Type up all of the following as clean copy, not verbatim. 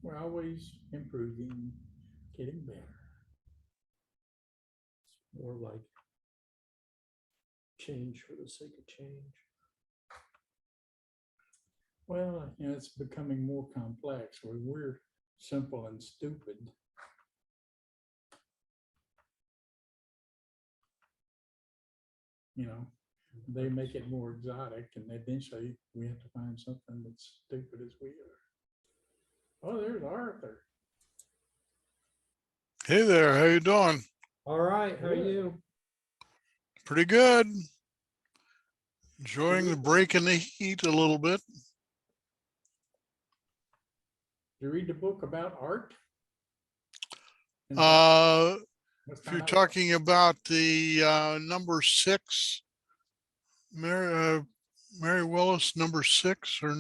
We're always improving, getting better. It's more like change for the sake of change. Well, it's becoming more complex where we're simple and stupid. They make it more exotic, and eventually we have to find something that's stupid as we are. Oh, there's Arthur. Hey there, how you doing? All right, how are you? Pretty good. Enjoying the break in the heat a little bit. Did you read the book about art? If you're talking about the number 6, Mary Willis, number 6, or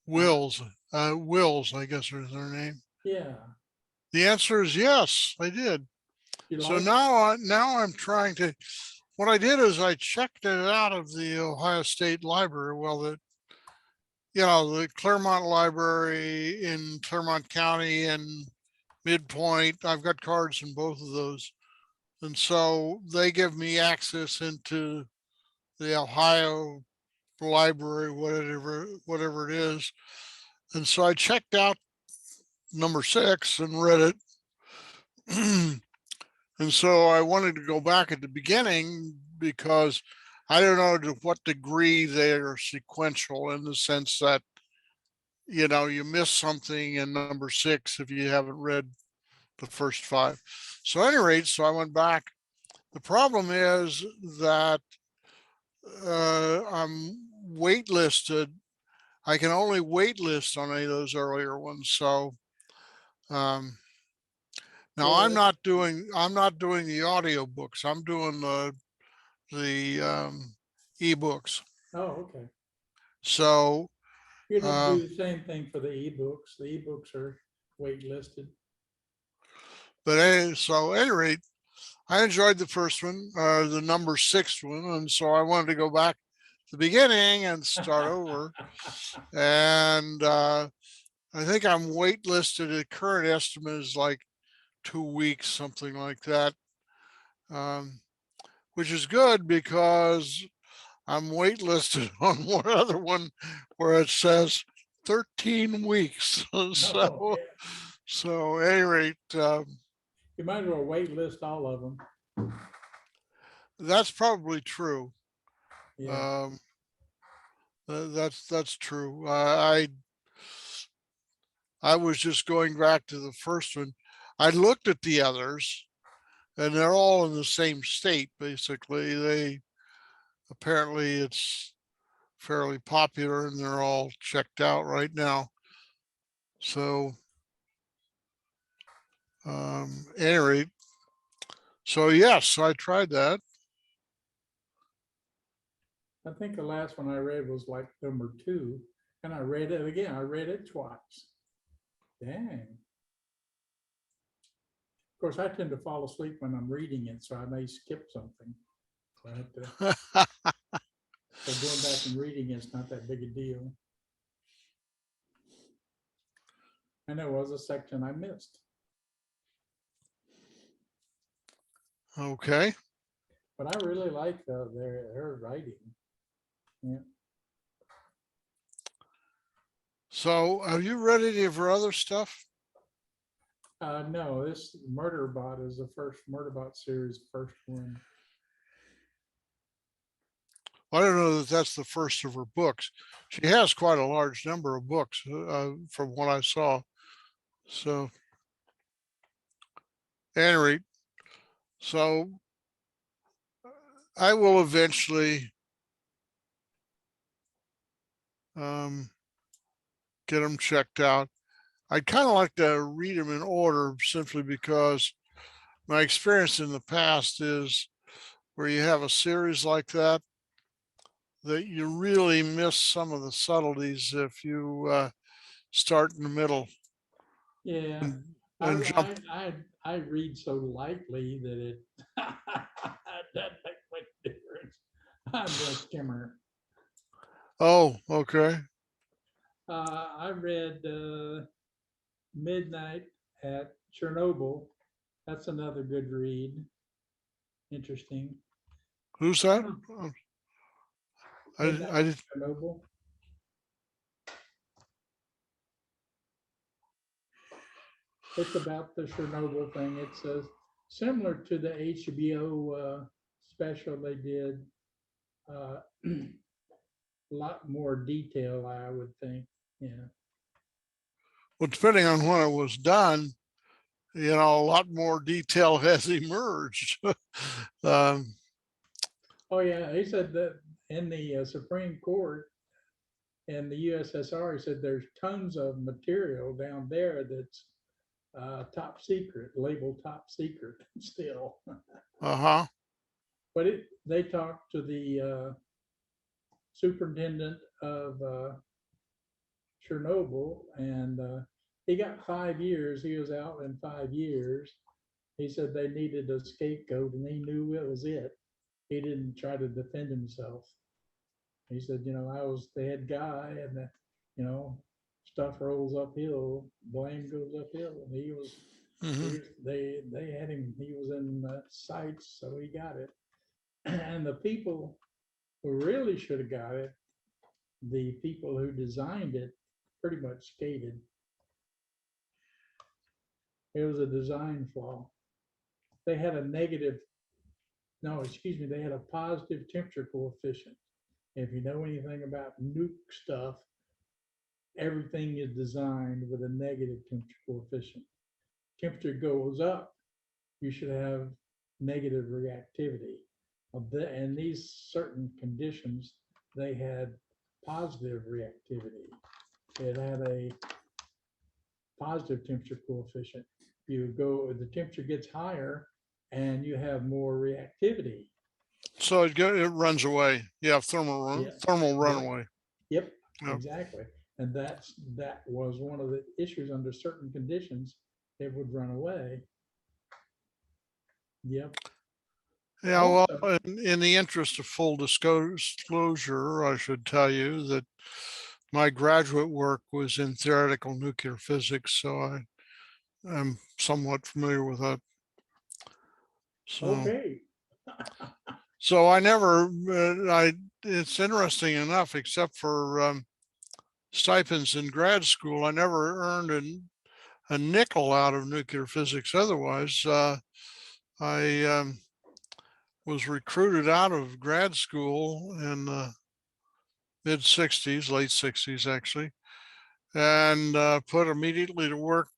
Wills, I guess is her name. Yeah. The answer is yes, I did. So now I'm trying to, what I did is I checked it out of the Ohio State Library. Well, the Claremont Library in Claremont County and Midpoint, I've got cards in both of those. And so they give me access into the Ohio Library, whatever it is. And so I checked out number 6 and read it. And so I wanted to go back at the beginning because I don't know to what degree they are sequential, in the sense that, you miss something in number 6 if you haven't read the first 5. So at any rate, so I went back. The problem is that I'm waitlisted. I can only waitlist on any of those earlier ones. So now I'm not doing the audio books. I'm doing the ebooks. Oh, okay. So you don't do the same thing for the ebooks. The ebooks are waitlisted. But so at any rate, I enjoyed the first one, the number 6 one, and so I wanted to go back to the beginning and start over. And I think I'm waitlisted. The current estimate is like 2 weeks, something like that, which is good because I'm waitlisted on one other one where it says 13 weeks. So at any rate, you might as well wait list all of them. That's probably true. Yeah. That's true. I was just going back to the first one. I looked at the others, and they're all in the same state, basically. Apparently it's fairly popular, and they're all checked out right now. So at any rate, so yes, I tried that. I think the last one I read was like number 2, and I read it again. I read it twice. Dang. Of course, I tend to fall asleep when I'm reading it, so I may skip something. So I have to. So going back and reading it's not that big a deal. And there was a section I missed. Okay. But I really like their writing. Yeah. So have you read any of her other stuff? No, this Murderbot is the first Murderbot series, first one. I don't know that that's the first of her books. She has quite a large number of books from what I saw. So, at any rate, so I will eventually get them checked out. I'd kind of like to read them in order, simply because my experience in the past is where you have a series like that you really miss some of the subtleties if you start in the middle. Yeah, and jump. I read so lightly that it doesn't make much difference. I'm a skimmer. Oh, okay. I read Midnight at Chernobyl. That's another good read. Interesting. Who's that? Midnight I at did. Chernobyl. It's about the Chernobyl thing. It's similar to the HBO special they did. A lot more detail, I would think. Yeah. Well, depending on when it was done, a lot more detail has emerged. um, Oh yeah, he said that in the Supreme Court in the USSR, he said there's tons of material down there that's top secret, labeled top secret still. uh-huh. But they talked to the superintendent of Chernobyl, and he got 5 years. He was out in 5 years. He said they needed a scapegoat, and he knew it was it. He didn't try to defend himself. He said, I was the head guy, and you know, stuff rolls uphill, blame goes uphill, and he was. Mhm. They had him. He was in sights, so he got it. And the people who really should have got it, the people who designed it, pretty much skated. It was a design flaw. They had a negative, no, excuse me, they had a positive temperature coefficient. If you know anything about nuke stuff, everything is designed with a negative temperature coefficient. Temperature goes up, you should have negative reactivity. And these certain conditions, they had positive reactivity. It had a positive temperature coefficient. The temperature gets higher and you have more reactivity. So it runs away. Yeah, thermal Yeah. runaway. Yep, Yep. exactly. And that was one of the issues. Under certain conditions, it would run away. Yep. Yeah, well, Also, in the interest of full disclosure, I should tell you that my graduate work was in theoretical nuclear physics, so I am somewhat familiar with that. okay. So I never, it's interesting enough, except for stipends in grad school, I never earned a nickel out of nuclear physics. Otherwise, I was recruited out of grad school in the mid 60s, late 60s, actually, and put immediately to work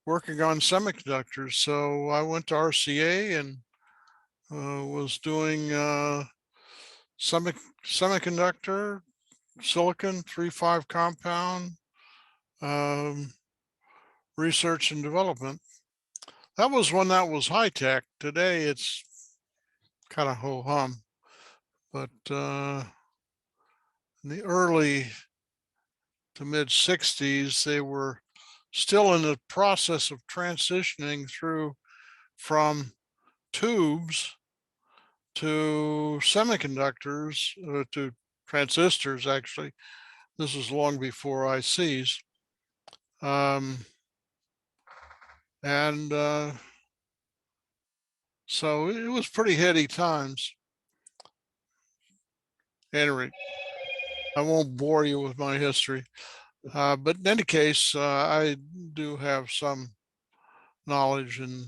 working on semiconductors. So I went to RCA and was doing semiconductor, silicon 3,5 compound research and development. That was when that was high tech. Today it's kind of ho hum, but in the early to mid 60s, they were still in the process of transitioning through from tubes to semiconductors, to transistors, actually. This was long before ICs. And so it was pretty heady times. Anyway, I won't bore you with my history. But in any case, I do have some knowledge in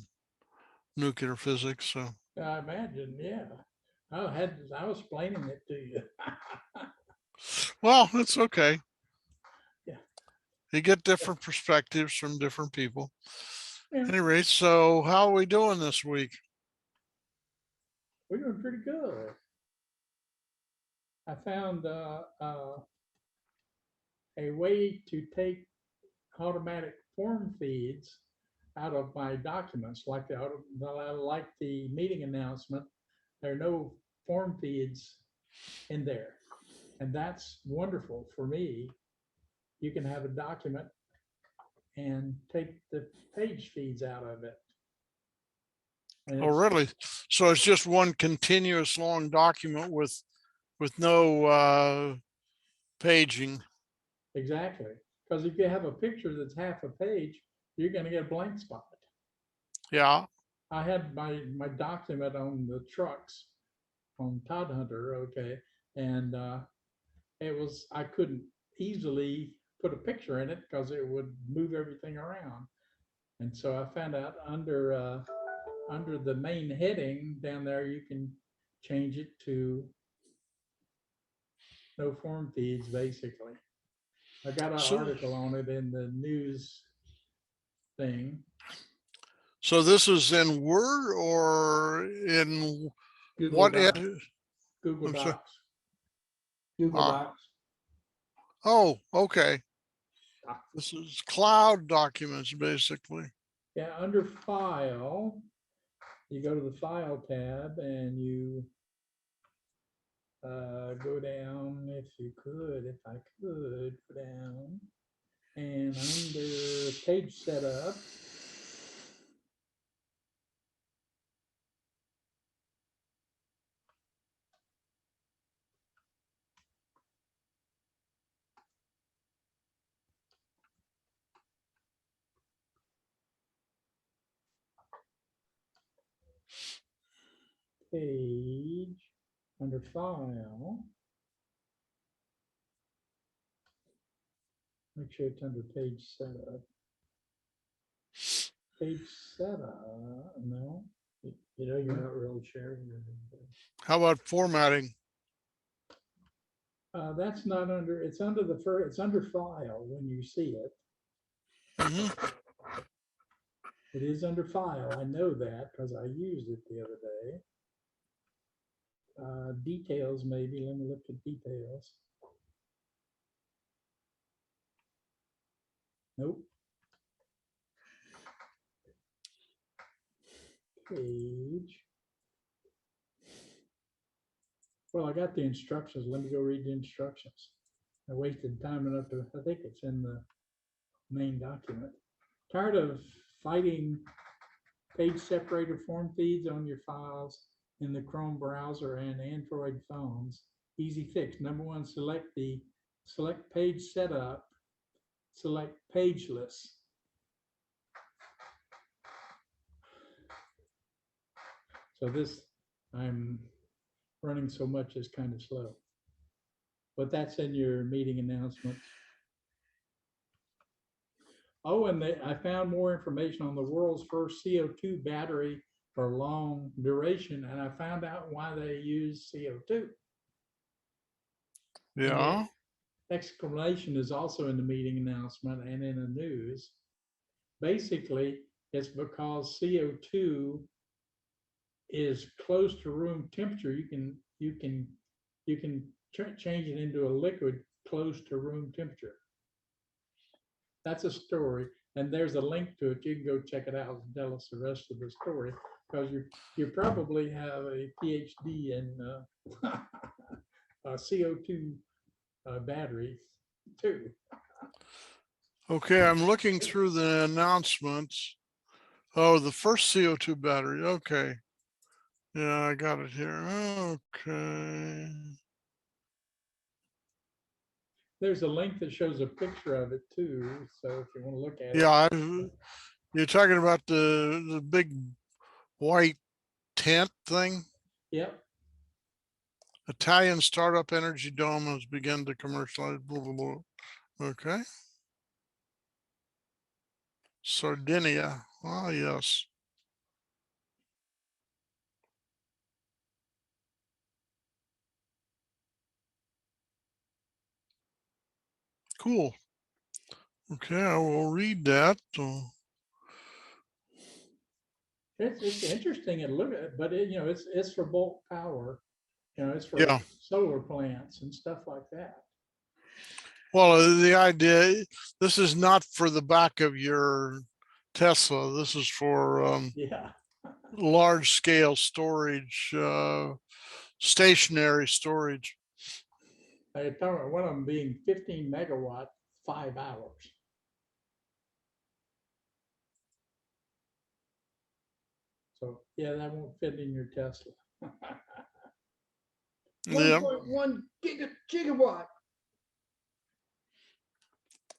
nuclear physics. So, I imagine, yeah. I was explaining it to you. well, it's okay. Yeah. You get different perspectives from different people. Yeah. Anyway, so how are we doing this week? We're doing pretty good. I found a way to take automatic form feeds out of my documents, like the meeting announcement. There are no form feeds in there, and that's wonderful for me. You can have a document and take the page feeds out of it. And Oh, really? So it's just one continuous long document with no paging. exactly. Because if you have a picture that's half a page, you're gonna get a blank spot. Yeah. I had my document on the trucks on Todd Hunter, okay, and I couldn't easily put a picture in it because it would move everything around. And so I found out under the main heading down there, you can change it to no form feeds, basically. I got an So, article on it in the news thing. so this is in Word or in Google what? Docs. Google I'm sorry. Docs. Google Ah. Docs. Oh, okay. This is cloud documents, basically. Yeah, under File, you go to the File tab and you go down, if I could, go down, and under Page Setup, Page, under File, make sure it's under Page Setup. Page Setup, no, you know, you're not really sharing anything. How about formatting? That's not under, it's under the first, it's under File when you see it. Mhm. It is under File. I know that because I used it the other day. Details, maybe. Let me look at details. Nope. Page. Well, I got the instructions. Let me go read the instructions. I wasted time enough to, I think it's in the main document. Tired of fighting page separator form feeds on your files in the Chrome browser and Android phones? Easy fix. Number one, select page setup, select pageless. So this, I'm running so much is kind of slow. But that's in your meeting announcements. Oh, and I found more information on the world's first CO2 battery for long duration, and I found out why they use CO2. Yeah. Explanation is also in the meeting announcement and in the news. Basically, it's because CO2 is close to room temperature. You can change it into a liquid close to room temperature. That's a story, and there's a link to it. You can go check it out and tell us the rest of the story, because you probably have a PhD in CO2 batteries too. Okay, I'm looking through the announcements. Oh, the first CO2 battery. Okay. Yeah, I got it here. Okay. There's a link that shows a picture of it too, so if you want to look at it. Yeah, you're talking about the big white tent thing? Yep. Italian startup Energy Dome has begun to commercialize, blah, blah, blah. Okay. Sardinia. Ah, yes. Cool. Okay, I will read that. It's interesting and look at it, but you know, it's for bulk power. You know, it's for Yeah. solar plants and stuff like that. Well, the idea, this is not for the back of your Tesla. This is for Yeah. large scale storage, stationary storage. I talked about one of them being 15 megawatt, 5 hours. So yeah, that won't fit in your Tesla. Yeah. 1.1 gigawatt.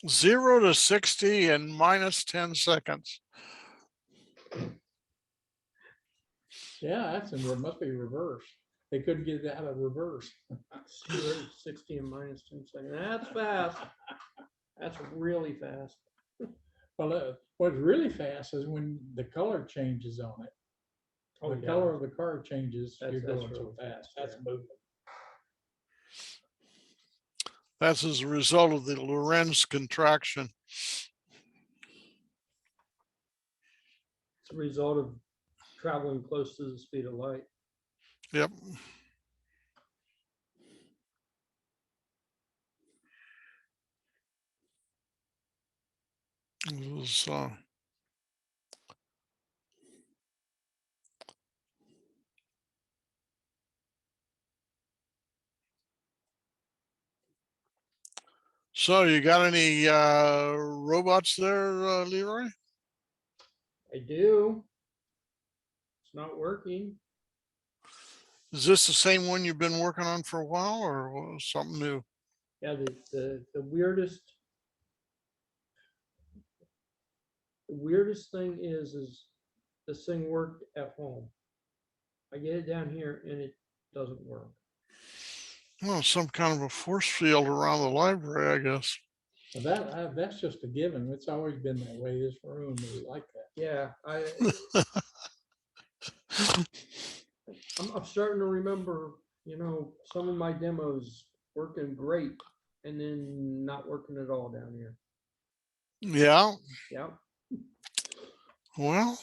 0 to 60 in minus 10 seconds. Yeah, that's in, it must be reverse. They couldn't get it out of reverse. 0 to 60 and minus 10 seconds. That's fast. That's really fast. Well, what's really fast is when the color changes on it. Oh, The yeah. color of the car changes, you're That's going so really fast. fast, That's yeah. moving. That's as a result of the Lorentz contraction. It's a result of traveling close to the speed of light. Yep. It was, so you got any robots there, Leroy? I do. It's not working. Is this the same one you've been working on for a while, or was something new? Yeah, the weirdest thing is this thing worked at home. I get it down here and it doesn't work. Well, some kind of a force field around the library, I guess. Well, that's just a given. It's always been that way. This room is like that. Yeah, I'm starting to remember, some of my demos working great and then not working at all down here. Yeah. Yeah. Well,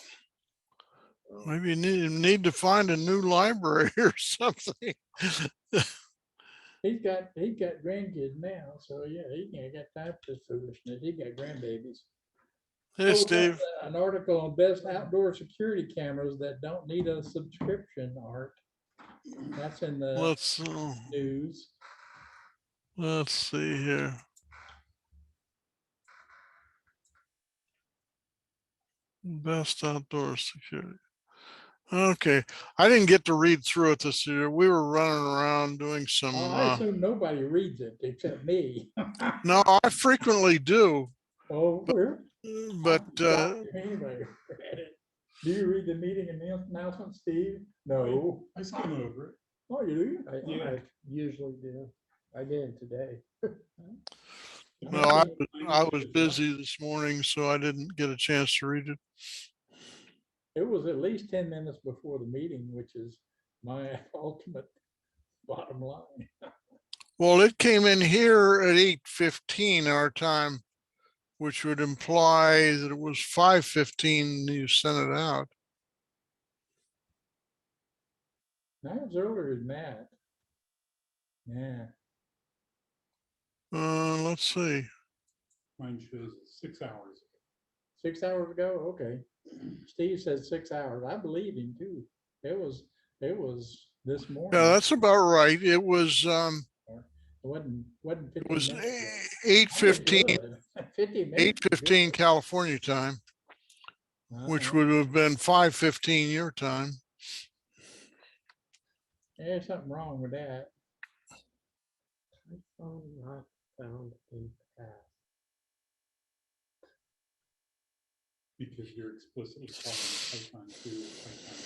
maybe you need to find a new library or something. He's got grandkids now, so yeah, he can't get time for this foolishness. He got grandbabies. Hey, Oh, Steve. an article on best outdoor security cameras that don't need a subscription, Art. That's in the news. Let's see here. Best outdoor security. Okay, I didn't get to read through it this year. We were running around doing some. I assume nobody reads it except me. No, I frequently do. Oh, But anyway, do you read the meeting announcement, Steve? No. I skim over it. Oh, you do? I usually do. I did today. well, I was busy this morning, so I didn't get a chance to read it. It was at least 10 minutes before the meeting, which is my ultimate bottom line. Well, it came in here at 8:15 our time, which would imply that it was 5:15 you sent it out. That was earlier than that. Yeah. Let's see. Mine shows 6 hours. 6 hours ago? Okay. Steve said 6 hours. I believe him too. It was this morning. Yeah, that's about right. It was It wasn't 15 it was minutes 8:15 ago. 50 minutes. 8:15 California time, which would have been 5:15 your time. There's something wrong with that. Not found in path. Because you're explicitly calling Python 2 and Python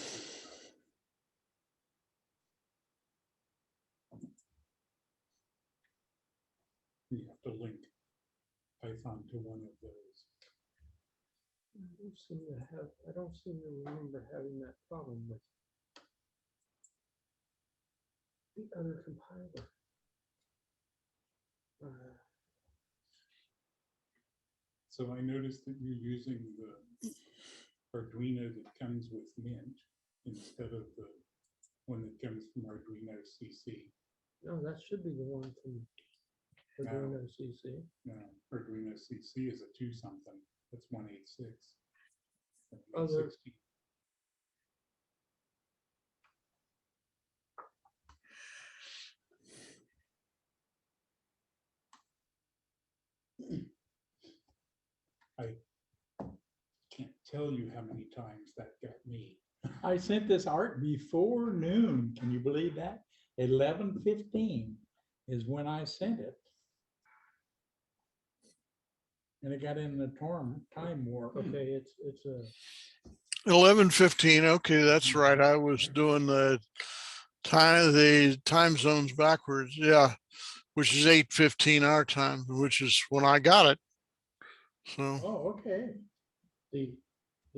2. You have to link Python to one of those. I don't seem to remember having that problem with the other compiler. So I noticed that you're using the Arduino that comes with Mint instead of the one that comes from Arduino CC. No, that should be the one from Arduino CC. No, Arduino CC is a 2 something. That's 186. Other. I can't tell you how many times that got me. I sent this art before noon. Can you believe that? 11:15 is when I sent it. and it got in the time warp. Okay, it's a, 11:15. Okay, that's right. I was doing the time zones backwards. Yeah, which is 8:15 our time, which is when I got it. So Oh, okay. the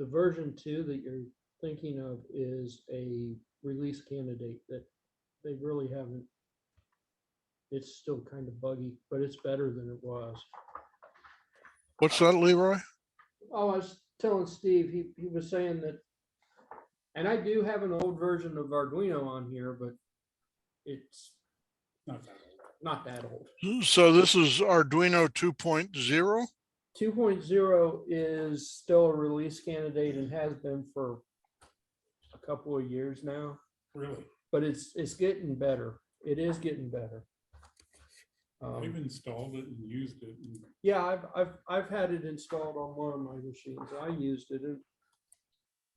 version 2 that you're thinking of is a release candidate that they really haven't. It's still kind of buggy, but it's better than it was. what's that, Leroy? Oh, I was telling Steve, he was saying that, and I do have an old version of Arduino on here, but it's Not that old. not that old. So this is Arduino 2.0. 2.0 is still a release candidate and has been for a couple of years now, Really? but it's getting better. It is getting better. I've installed it and used it. And Yeah, I've had it installed on one of my machines. I used it.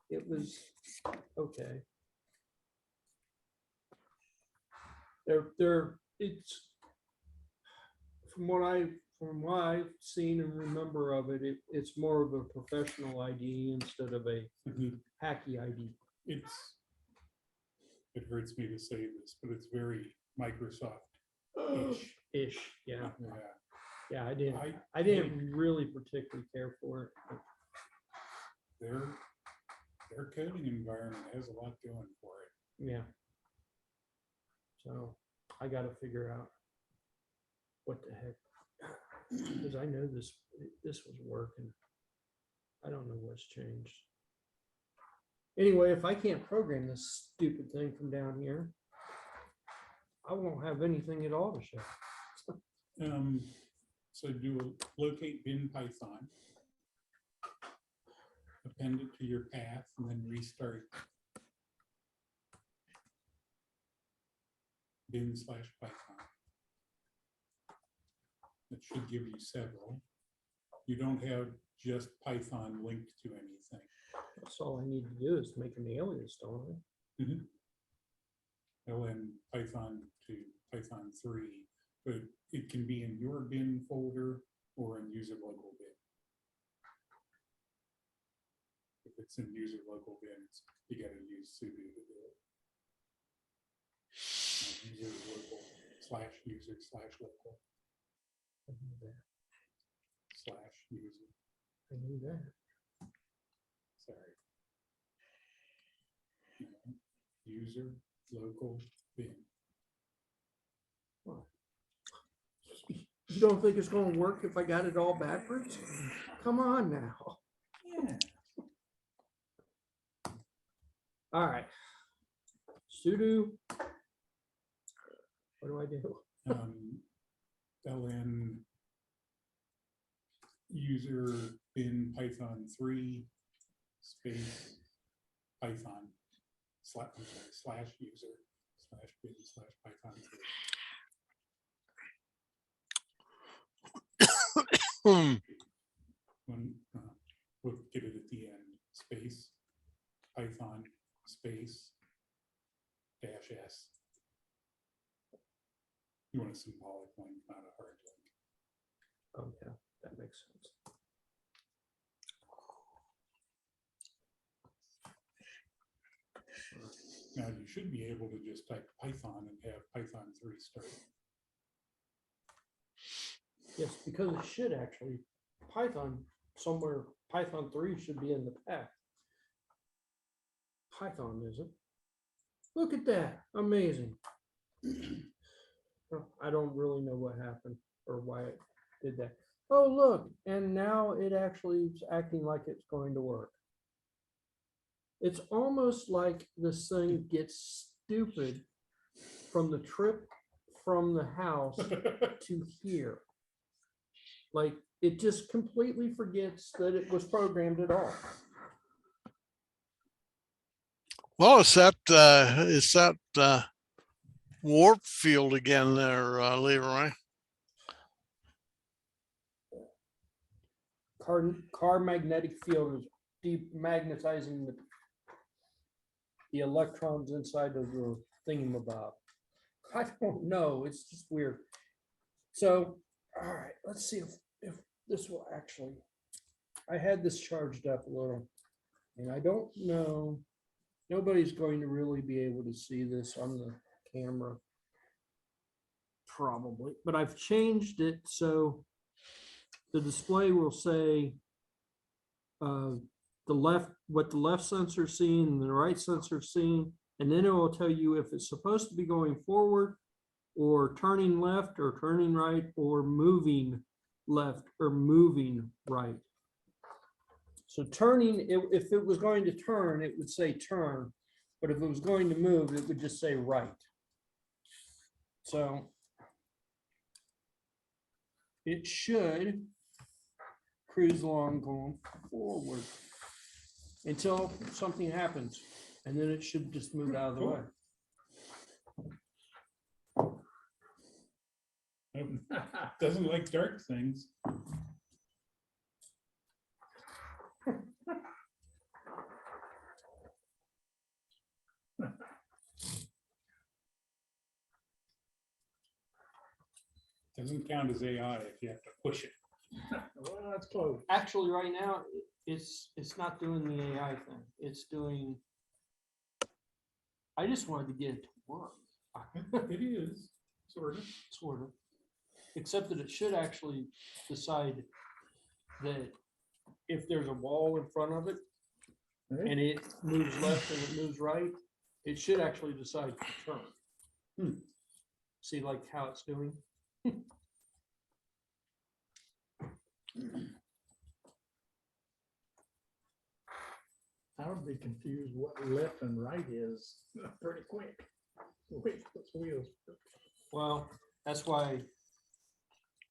It was okay. It's from what I've seen and remember of it, it's more of a professional ID instead of a hacky ID. it hurts me to say this, but it's very Microsoft-ish. Yeah. Yeah. Yeah, I didn't really particularly care for it. But Their coding environment has a lot going for it. yeah. So I got to figure out what the heck, because I know this was working. I don't know what's changed. Anyway, if I can't program this stupid thing from down here, I won't have anything at all to show. So do a locate bin Python, append it to your path, and then restart bin/Python. It should give you several. You don't have just Python linked to anything. That's all I need to do is make an alias, don't I? LN Python to Python 3, but it can be in your bin folder or in user local bin. If it's in user local bins, you got to use sudo to do it. User local /user/local I knew that. /user. I knew that. Sorry. No, user local bin. You don't think it's going to work if I got it all backwards? Come on now. Yeah. All right. Sudo. What do I do? LN user bin Python 3 space Python /user /bin/Python 3. When we'll get it at the end, space Python space -s. You want a symbolic one, not a hard link. Oh yeah, that makes sense. Now you should be able to just type Python and have Python 3 start. Yes, because it should actually, Python somewhere, Python 3 should be in the pack. Python isn't. Look at that, amazing. I don't really know what happened or why it did that. Oh, look, and now it actually is acting like it's going to work. It's almost like this thing gets stupid from the trip from the house to here. Like it just completely forgets that it was programmed at all. Well, it's that warp field again there, Leroy. Car magnetic field is demagnetizing the electrons inside of the thingamabob. I don't know. It's just weird. So, all right, let's see if this will actually, I had this charged up a little, and I don't know, nobody's going to really be able to see this on the camera. Probably, but I've changed it so the display will say the left, what the left sensor seeing and the right sensor seeing, and then it will tell you if it's supposed to be going forward or turning left or turning right or moving left or moving right. So turning, if it was going to turn, it would say turn, but if it was going to move, it would just say right. So it should cruise along going forward until something happens, and then it should just move out of the way. Doesn't like dark things. Doesn't count as AI if you have to push it. Well, that's close. Actually, right now, it's not doing the AI thing. It's doing, I just wanted to get it to work. It is, sort of. Sort of. Except that it should actually decide that if there's a wall in front of it and it moves left and it moves right, it should actually decide to turn. See like how it's doing? I would be confused what left and right is pretty quick. Wait, those wheels. Well, that's why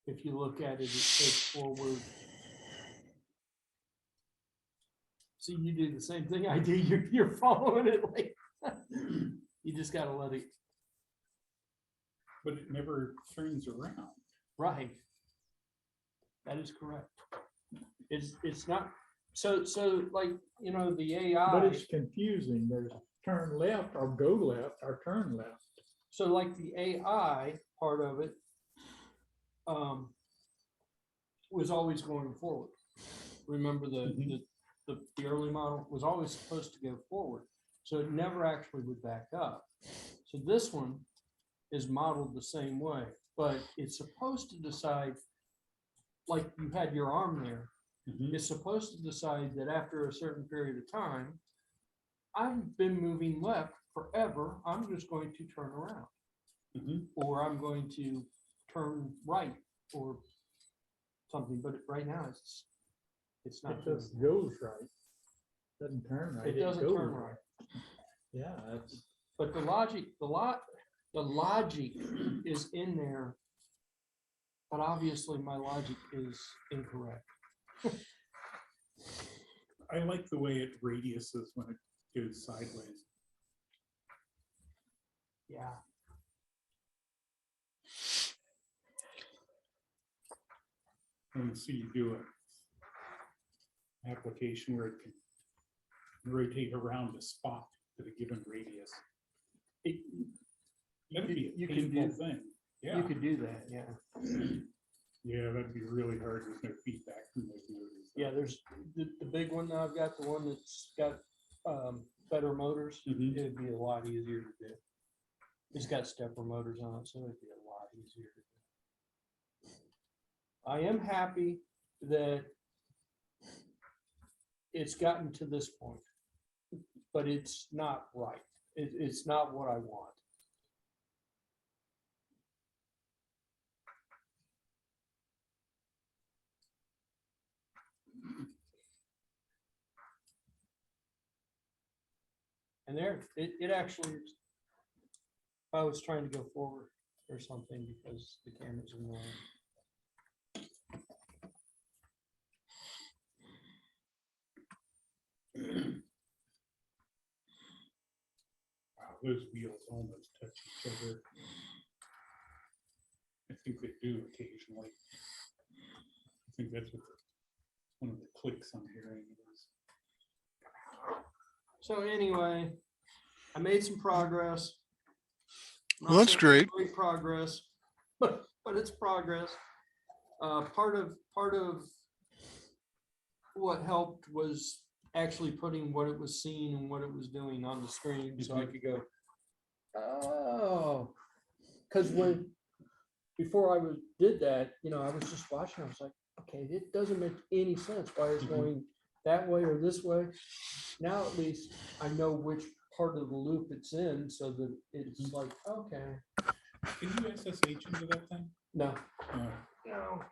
if you look at it, it says forward. See, you do the same thing I do. You're following it like you just gotta let it. But it never turns around. Right. That is correct. It's not, so like, you know, the AI. But it's confusing. There's turn left or go left or turn left. So like the AI part of it was always going forward. Remember the early model was always supposed to go forward. So it never actually would back up. So this one is modeled the same way, but it's supposed to decide, like you had your arm there, it's supposed to decide that after a certain period of time, I've been moving left forever, I'm just going to turn around. Or I'm going to turn right or something, but right now it's not. It just goes right. Doesn't turn right. It doesn't goes turn right. Yeah, that's. But the logic is in there, but obviously my logic is incorrect. I like the way it radiuses when it goes sideways. Yeah. And so you do an application where it can rotate around a spot at a given radius. That'd be a You can painful do- thing. Yeah. You could do that, yeah. Yeah, that'd be really hard with no feedback from those motors. Yeah, there's the big one that I've got, the one that's got better motors, it'd be a lot easier to do. It's got stepper motors on it, so it'd be a lot easier to do. I am happy that it's gotten to this point, but it's not right. It's not what I want. And there, it actually, I was trying to go forward or something because the camera's in the way. Wow, those wheels almost touch each other. I think they do occasionally. I think that's what one of the clicks I'm hearing is. So anyway, I made some progress. Well, that's great. Great progress, but it's progress. Part of what helped was actually putting what it was seeing and what it was doing on the screen, so I could go, oh, because before I did that, I was just watching, I was like, okay, it doesn't make any sense why it's going that way or this way. Now at least I know which part of the loop it's in, so that it's like, okay. Can you SSH into that thing? No, Oh,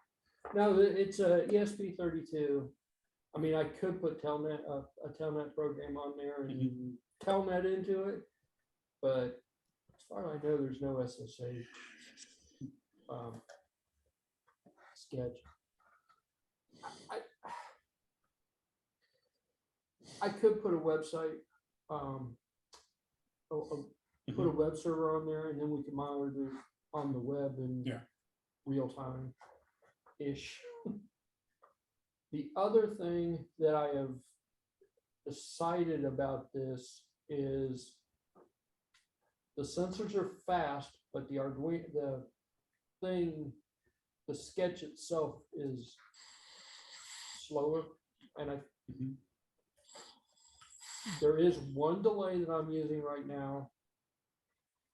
no, it's a ESP32. I mean, I could put telnet, a telnet program on there and telnet into it, but as far as I know, there's no SSH sketch. I could put a website, put a web server on there, and then we can monitor on the web in real time-ish. The other thing that I have decided about this is the sensors are fast, but the Arduino, the sketch itself is slower, and there is one delay that I'm using right now,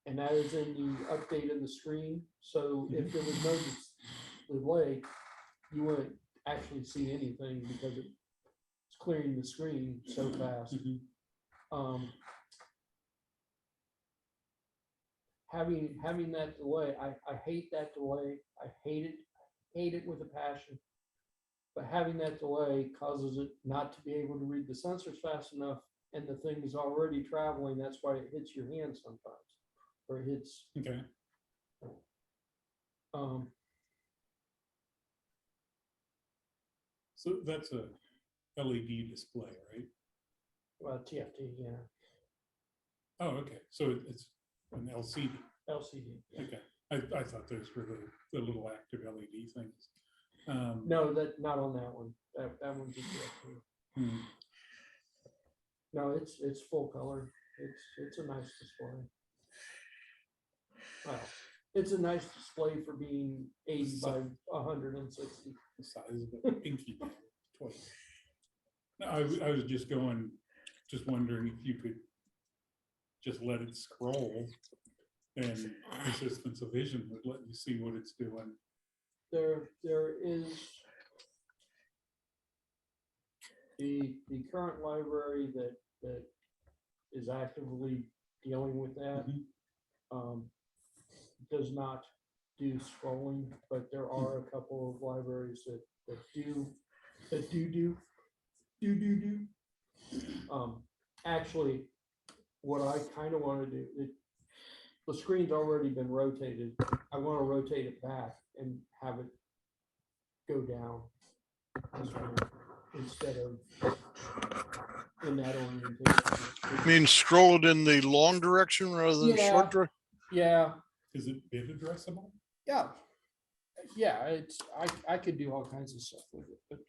and that is in the update of the screen. So if there was no delay, you wouldn't actually see anything because it's clearing the screen so fast. Having that delay, I hate that delay. I hate it with a passion. But having that delay causes it not to be able to read the sensors fast enough, and the thing is already traveling. That's why it hits your hand sometimes, or it hits. okay. So that's a LED display, right? Well, TFT, yeah. Oh, okay. So it's an LCD. LCD. Yeah. Okay. I thought those were the little active LED things. No, not on that one. That one's a TFT. No, it's full color. It's a nice display. Well, it's a nice display for being 80 by 160. The size of a pinky toy. No, I was just wondering if you could just let it scroll, and Persistence of Vision would let you see what it's doing. There is the current library that is actively dealing with that. Does not do scrolling, but there are a couple of libraries that do. Actually, what I kind of want to do, the screen's already been rotated. I want to rotate it back and have it go down instead of in that orientation. I mean, scroll it in the long direction rather than short direction. Yeah. Is it bit addressable? Yeah. I could do all kinds of stuff with it, but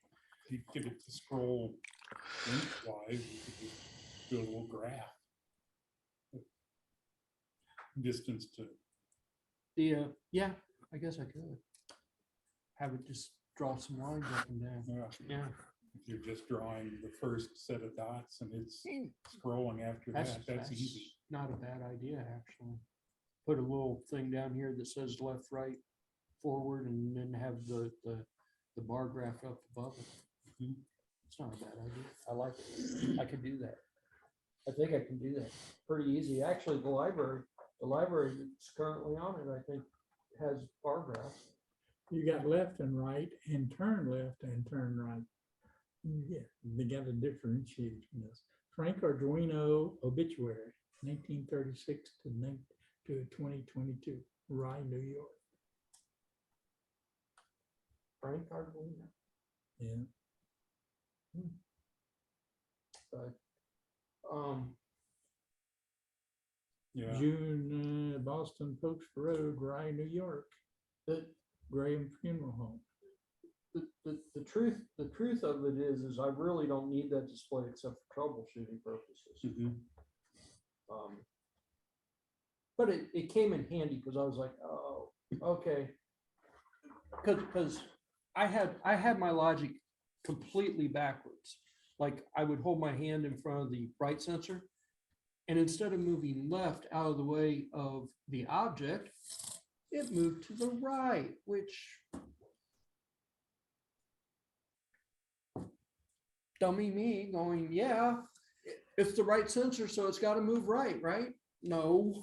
If you get it to scroll lengthwise, you could just do a little graph. Distance to. yeah, I guess I could have it just draw some lines up and down. Yeah. If you're just drawing the first set of dots and it's scrolling after that's easy. Not a bad idea, actually. Put a little thing down here that says left, right, forward, and then have the bar graph up above it. It's not a bad idea. I like it. I could do that. I think I can do that pretty easy. Actually, the library that's currently on it, I think, has bar graphs. You got left and right, and turn left and turn right. Yeah, they got to differentiate from this. Frank Arduino obituary, 1936 to 2022, Rye, New York. Frank Arduino. Yeah. But Yeah. June, Boston Post Road, Rye, New York. the Graham Funeral Home. the truth of it is I really don't need that display except for troubleshooting purposes. But it came in handy because I was like, oh, okay. Because I had my logic completely backwards. Like I would hold my hand in front of the right sensor, and instead of moving left out of the way of the object, it moved to the right, which dummy me going, yeah, it's the right sensor, so it's got to move right, right? No.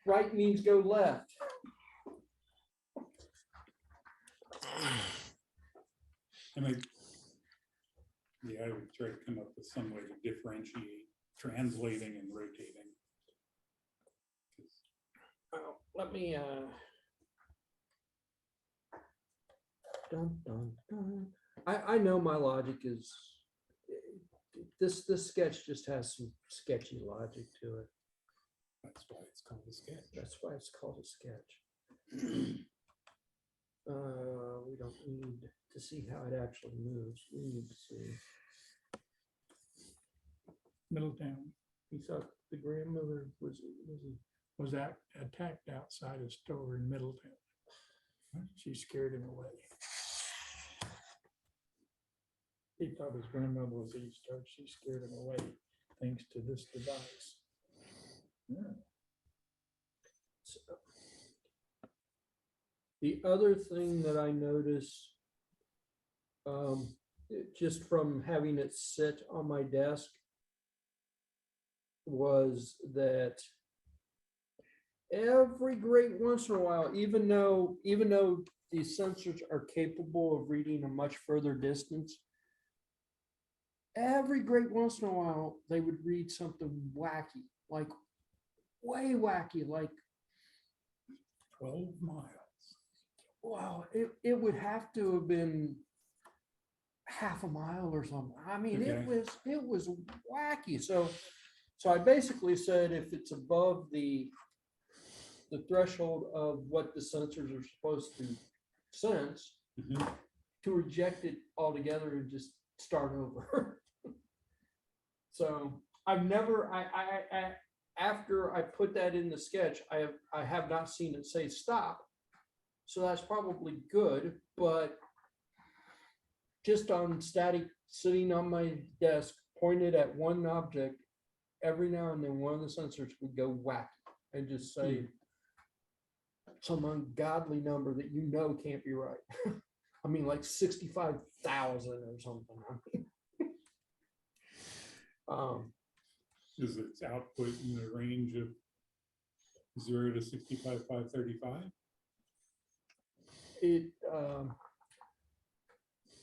Right means go left. And I would try to come up with some way to differentiate translating and rotating. Well, let me, dun, dun, dun. I know my logic is, this sketch just has some sketchy logic to it. That's why it's called a sketch. That's why it's called a sketch. We don't need to see how it actually moves. We need to see. Middletown He thought the grandmother was was attacked outside a store in Middletown. She scared him away. He thought his grandmother was Easter. She scared him away thanks to this device. Yeah. So, the other thing that I noticed, just from having it sit on my desk, was that every great once in a while, even though these sensors are capable of reading a much further distance, every great once in a while they would read something wacky, like way wacky, like 12 miles. wow, it would have to have been half a mile or something. I mean, Okay. it was wacky. So I basically said if it's above the threshold of what the sensors are supposed to sense, Mhm. to reject it altogether and just start over. So I've never, I after I put that in the sketch, I have not seen it say stop. So that's probably good, but just on static sitting on my desk, pointed at one object, every now and then one of the sensors would go whack and just say some ungodly number that you know can't be right. I mean, like 65,000 or something. Is its output in the range of 0 to 65,535?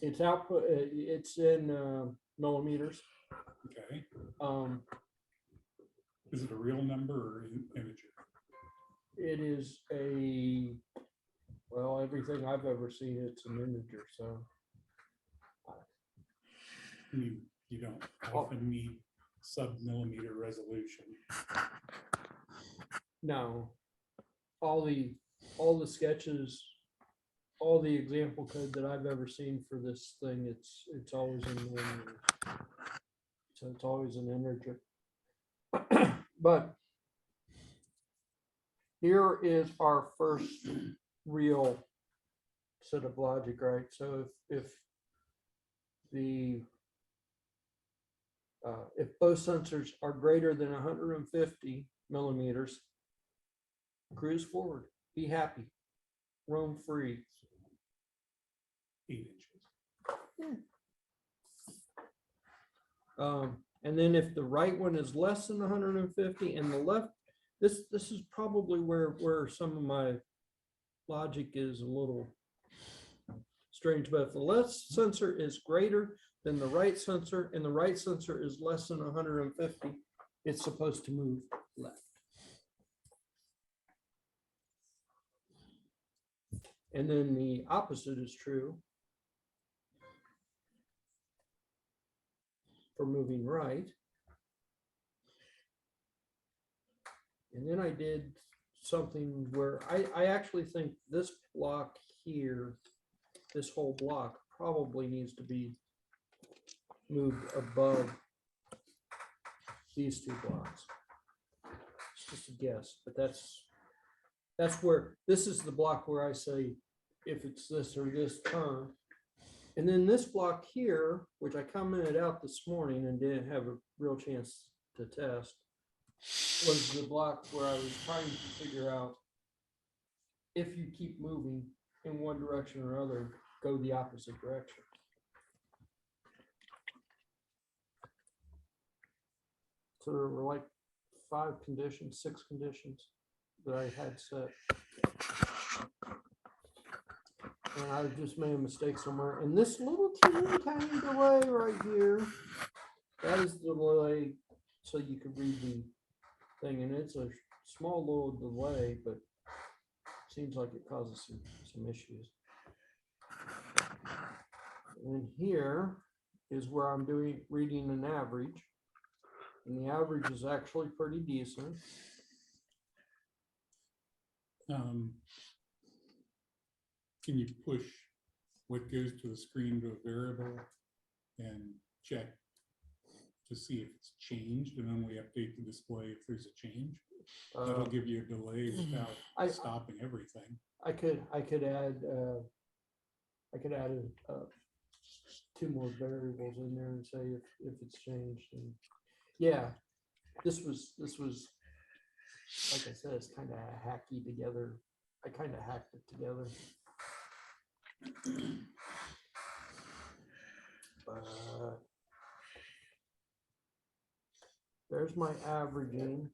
Its output, it's in millimeters. Okay. Um, Is it a real number or integer? it is well, everything I've ever seen, it's an integer, so. I mean, you don't often need sub-millimeter resolution. No, all the sketches, all the example code that I've ever seen for this thing, it's always in millimeters. So it's always an integer. But here is our first real set of logic, right? So if both sensors are greater than 150 millimeters, cruise forward, be happy, roam free. 8 inches. And then if the right one is less than 150 and the left, this is probably where some of my logic is a little strange, but if the left sensor is greater than the right sensor and the right sensor is less than 150, it's supposed to move left. And then the opposite is true for moving right. And then I did something where I actually think this block here, this whole block probably needs to be moved above these two blocks. It's just a guess, but that's where, this is the block where I say if it's this or this term. And then this block here, which I commented out this morning and didn't have a real chance to test, was the block where I was trying to figure out if you keep moving in one direction or other, go the opposite direction. So there were like 5 conditions, 6 conditions that I had set. And I just made a mistake somewhere. And this little teeny tiny delay right here, that is the delay so you could read the thing. And it's a small little delay, but seems like it causes some issues. And here is where I'm reading an average. And the average is actually pretty decent. Can you push what goes to the screen to a variable and check to see if it's changed, and then we update the display if there's a change? That'll give you a delay without stopping everything. I could add 2 more variables in there and say if it's changed. And yeah, this was like I said, it's kind of hacky together. I kind of hacked it together. But there's my averaging.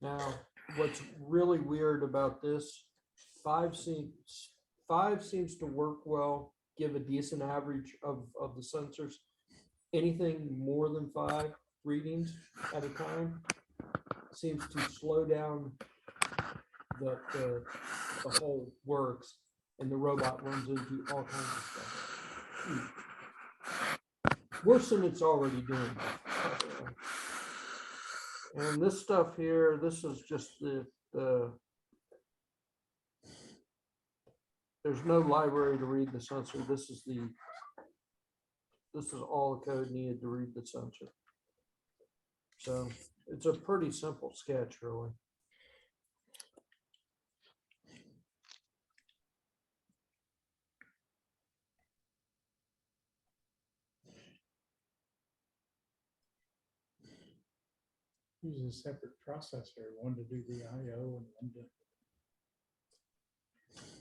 Now, what's really weird about this, 5 seems to work well, give a decent average of the sensors. Anything more than 5 readings at a time seems to slow down the whole works, and the robot runs into all kinds of stuff. Worse than it's already doing. And this stuff here, this is just the there's no library to read the sensor. This is all the code needed to read the sensor. So it's a pretty simple sketch, really. Using a separate processor, one to do the IO and one to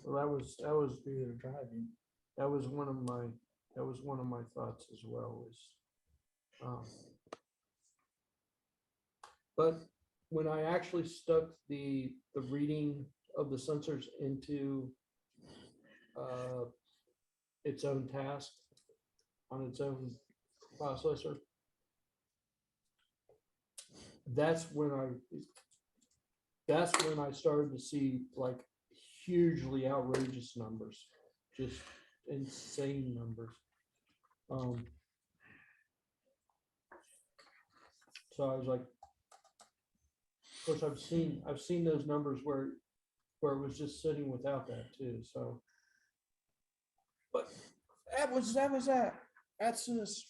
Well, that was do the driving. that was one of my thoughts as well. But when I actually stuck the reading of the sensors into its own task on its own processor, that's when I started to see like hugely outrageous numbers, just insane numbers. So I was like, of course, I've seen those numbers where it was just sitting without that too. So, but that was that. That's this.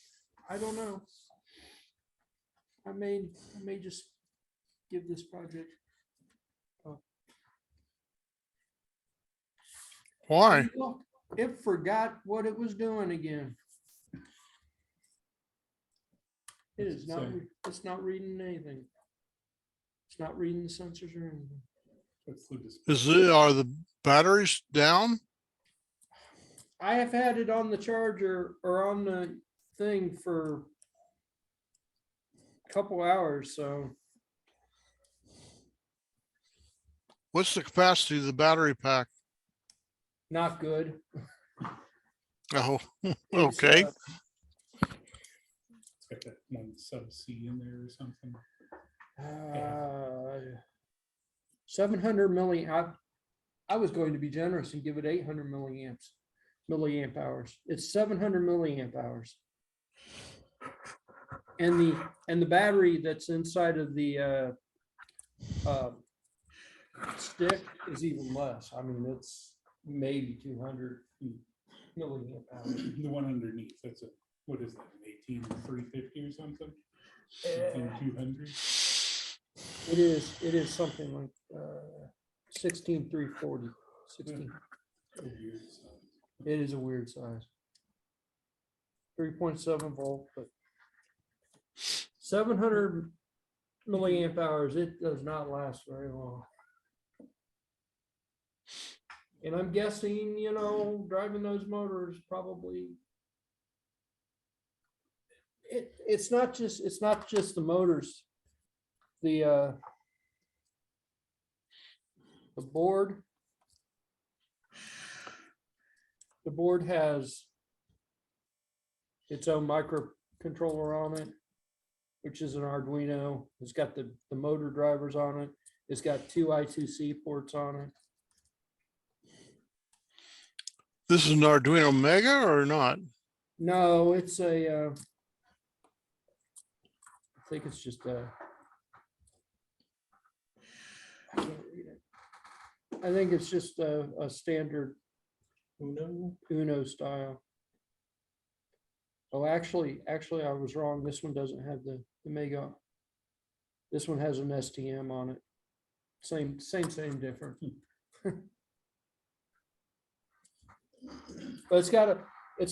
I don't know. I may just give this project. Why? Look, it forgot what it was doing again. It is not. It's not reading anything. It's not reading the sensors or anything. Are the batteries down? I have had it on the charger or on the thing for a couple hours, so What's the capacity of the battery pack? not good. Oh, It's, okay. It's got that one sub C in there or something. 700 milliamp. I was going to be generous and give it 800 milliamp hours. It's 700 milliamp hours. And the battery that's inside of the stick is even less. I mean, it's maybe 200 milliamp hours. The one underneath, what is that, an 18350 or something? 18200? It is something like 16340. 16. Weird size. It is a weird size. 3.7 volt, but 700 milliamp hours, it does not last very long. And I'm guessing, you know, driving those motors probably it's not just the motors. The board has its own microcontroller on it, which is an Arduino. It's got the motor drivers on it. It's got 2 I2C ports on it. This is an Arduino Mega or not? No, it's a, I think it's just a, I can't read it. I think it's just a standard Uno style. Oh, actually, I was wrong. This one doesn't have the Mega. This one has an STM on it. Same different. But it's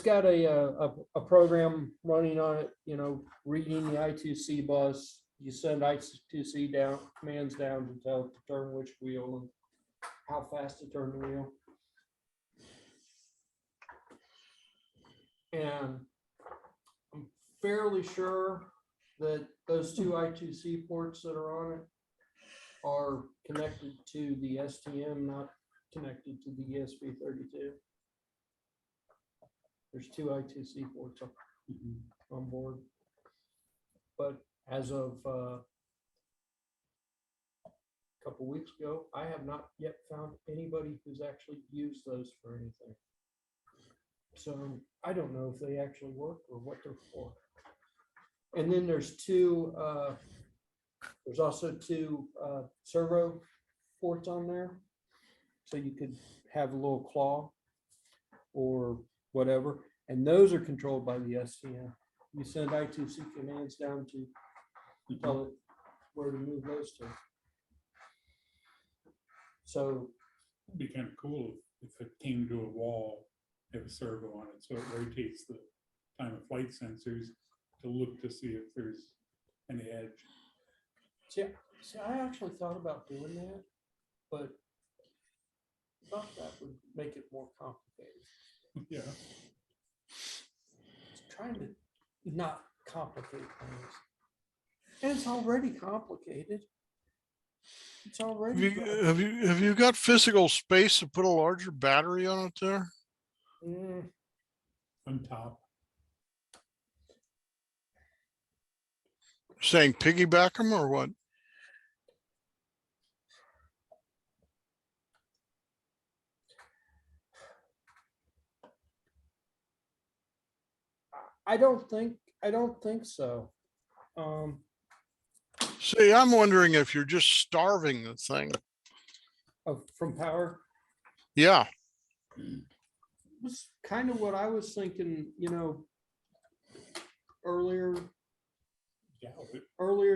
got a program running on it, you know, reading the I2C bus. You send I2C down commands down to tell it to turn which wheel and how fast to turn the wheel. And I'm fairly sure that those 2 I2C ports that are on it are connected to the STM, not connected to the ESP32. There's 2 I2C ports on board. But as of a couple weeks ago, I have not yet found anybody who's actually used those for anything. So I don't know if they actually work or what they're for. And then there's also two servo ports on there. So you could have a little claw or whatever. And those are controlled by the STM. You send I2C commands down to tell it where to move those to. So It'd be kind of cool if it came to a wall, have a servo on it, so it rotates the time of flight sensors to look to see if there's any edge. see, I actually thought about doing that, but I thought that would make it more complicated. Yeah, Trying to not complicate things. And it's already complicated. It's already. Have you got physical space to put a larger battery on it there? on top. Saying piggyback them or what? I don't think so. See, I'm wondering if you're just starving the thing. From power Yeah, was kind of what I was thinking, you know, earlier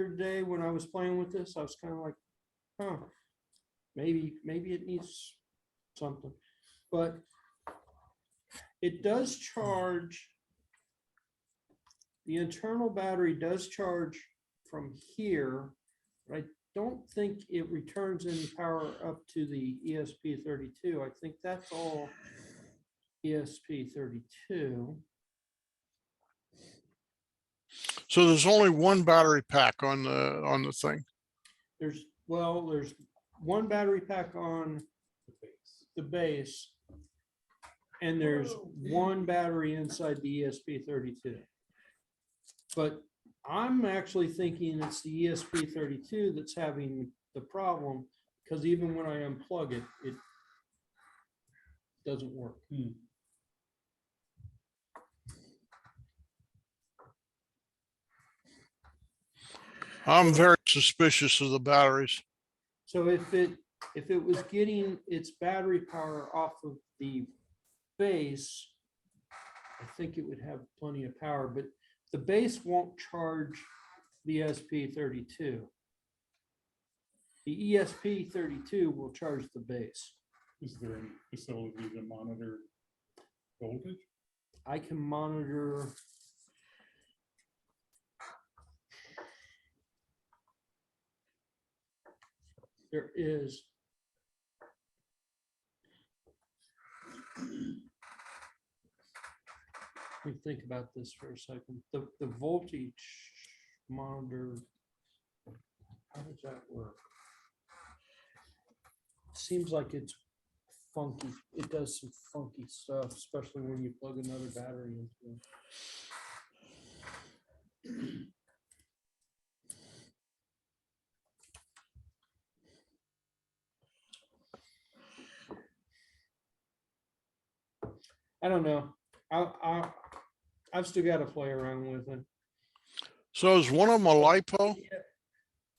today when I was playing with this, I was kind of like, huh, maybe it needs something, but it does charge. The internal battery does charge from here, but I don't think it returns any power up to the ESP32. I think that's all ESP32. so there's only one battery pack on the thing. There's one battery pack on the base, and there's one battery inside the ESP32. But I'm actually thinking it's the ESP32 that's having the problem, because even when I unplug it, it doesn't work. I'm very suspicious of the batteries. So if it was getting its battery power off of the base, I think it would have plenty of power, but the base won't charge the ESP32. The ESP32 will charge the base. Is there any facility to monitor voltage? I can monitor. There is. Let me think about this for a second. The voltage monitor. How does that work? Seems like it's funky. It does some funky stuff, especially when you plug another battery into it. I don't know. I've still got to play around with it. So is one of them a LiPo?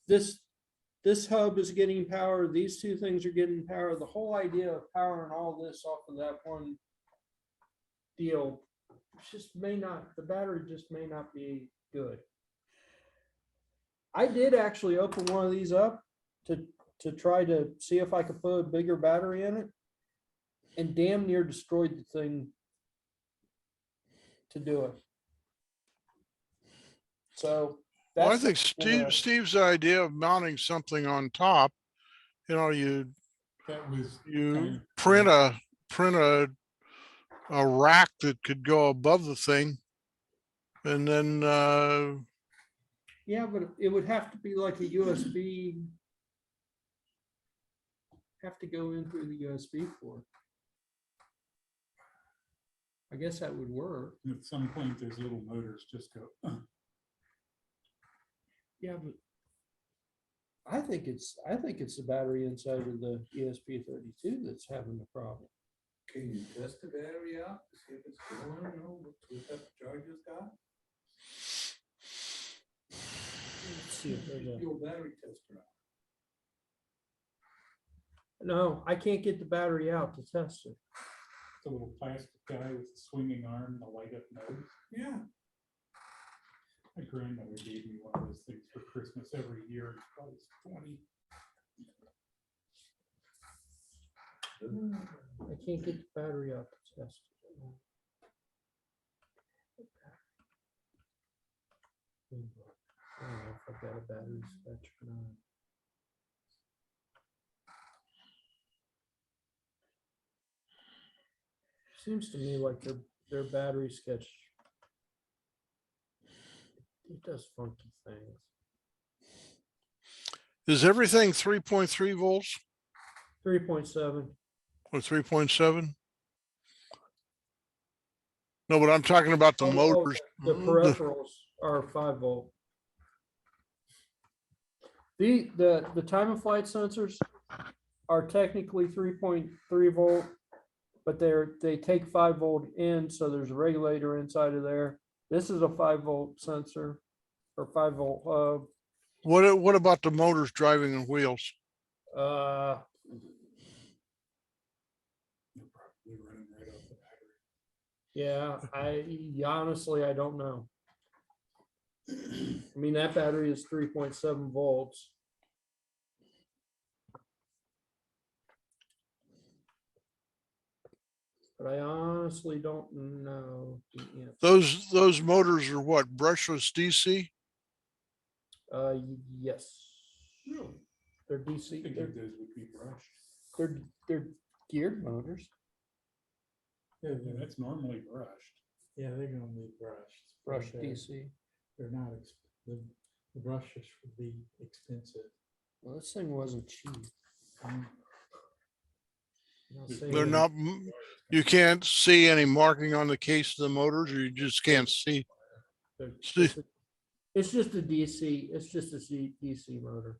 This hub is getting power. These two things are getting power. The whole idea of powering all this off of that one deal just may not, the battery just may not be good. I did actually open one of these up to try to see if I could put a bigger battery in it, and damn near destroyed the thing to do it. So Well, I that's think the- Steve's idea of mounting something on top, you know, you That was. print a rack that could go above the thing. And then, yeah, but it would have to be like a USB. Have to go in through the USB port. I guess that would work. At some point, those little motors just go. Yeah, but I think it's the battery inside of the ESP32 that's having the problem. Can you test the battery out to see if it's going, what type of charge it's got? Let's see if there's a. Your battery tester out. No, I can't get the battery out to test it. The little plastic guy with the swinging arm, the light up nose. Yeah. My grandmother gave me one of those things for Christmas every year. I was 20. I can't get the battery out to test it. I don't know if I've got a battery sketch or not. Seems to me like their battery sketch, it does funky things. is everything 3.3 volts 3.7. or 3.7? No, but I'm talking about the motors. The peripherals are 5 volt. The time of flight sensors are technically 3.3 volt, but they take 5 volt in, so there's a regulator inside of there. This is a 5 volt sensor or 5 volt hub. What about the motors driving the wheels? They're probably running right off the battery. Yeah, honestly, I don't know. I mean, that battery is 3.7 volts. But I honestly don't know. Those motors are what, brushless DC? Yes. They're I DC. think those would be brushed. They're geared motors. Yeah, that's normally brushed. Yeah, they're gonna be brushed. Brushed but DC. They're not, the brushes would be expensive. Well, this thing wasn't cheap. They're not, you can't see any marking on the case of the motors, or you just can't see. It's just a DC. It's just a DC motor.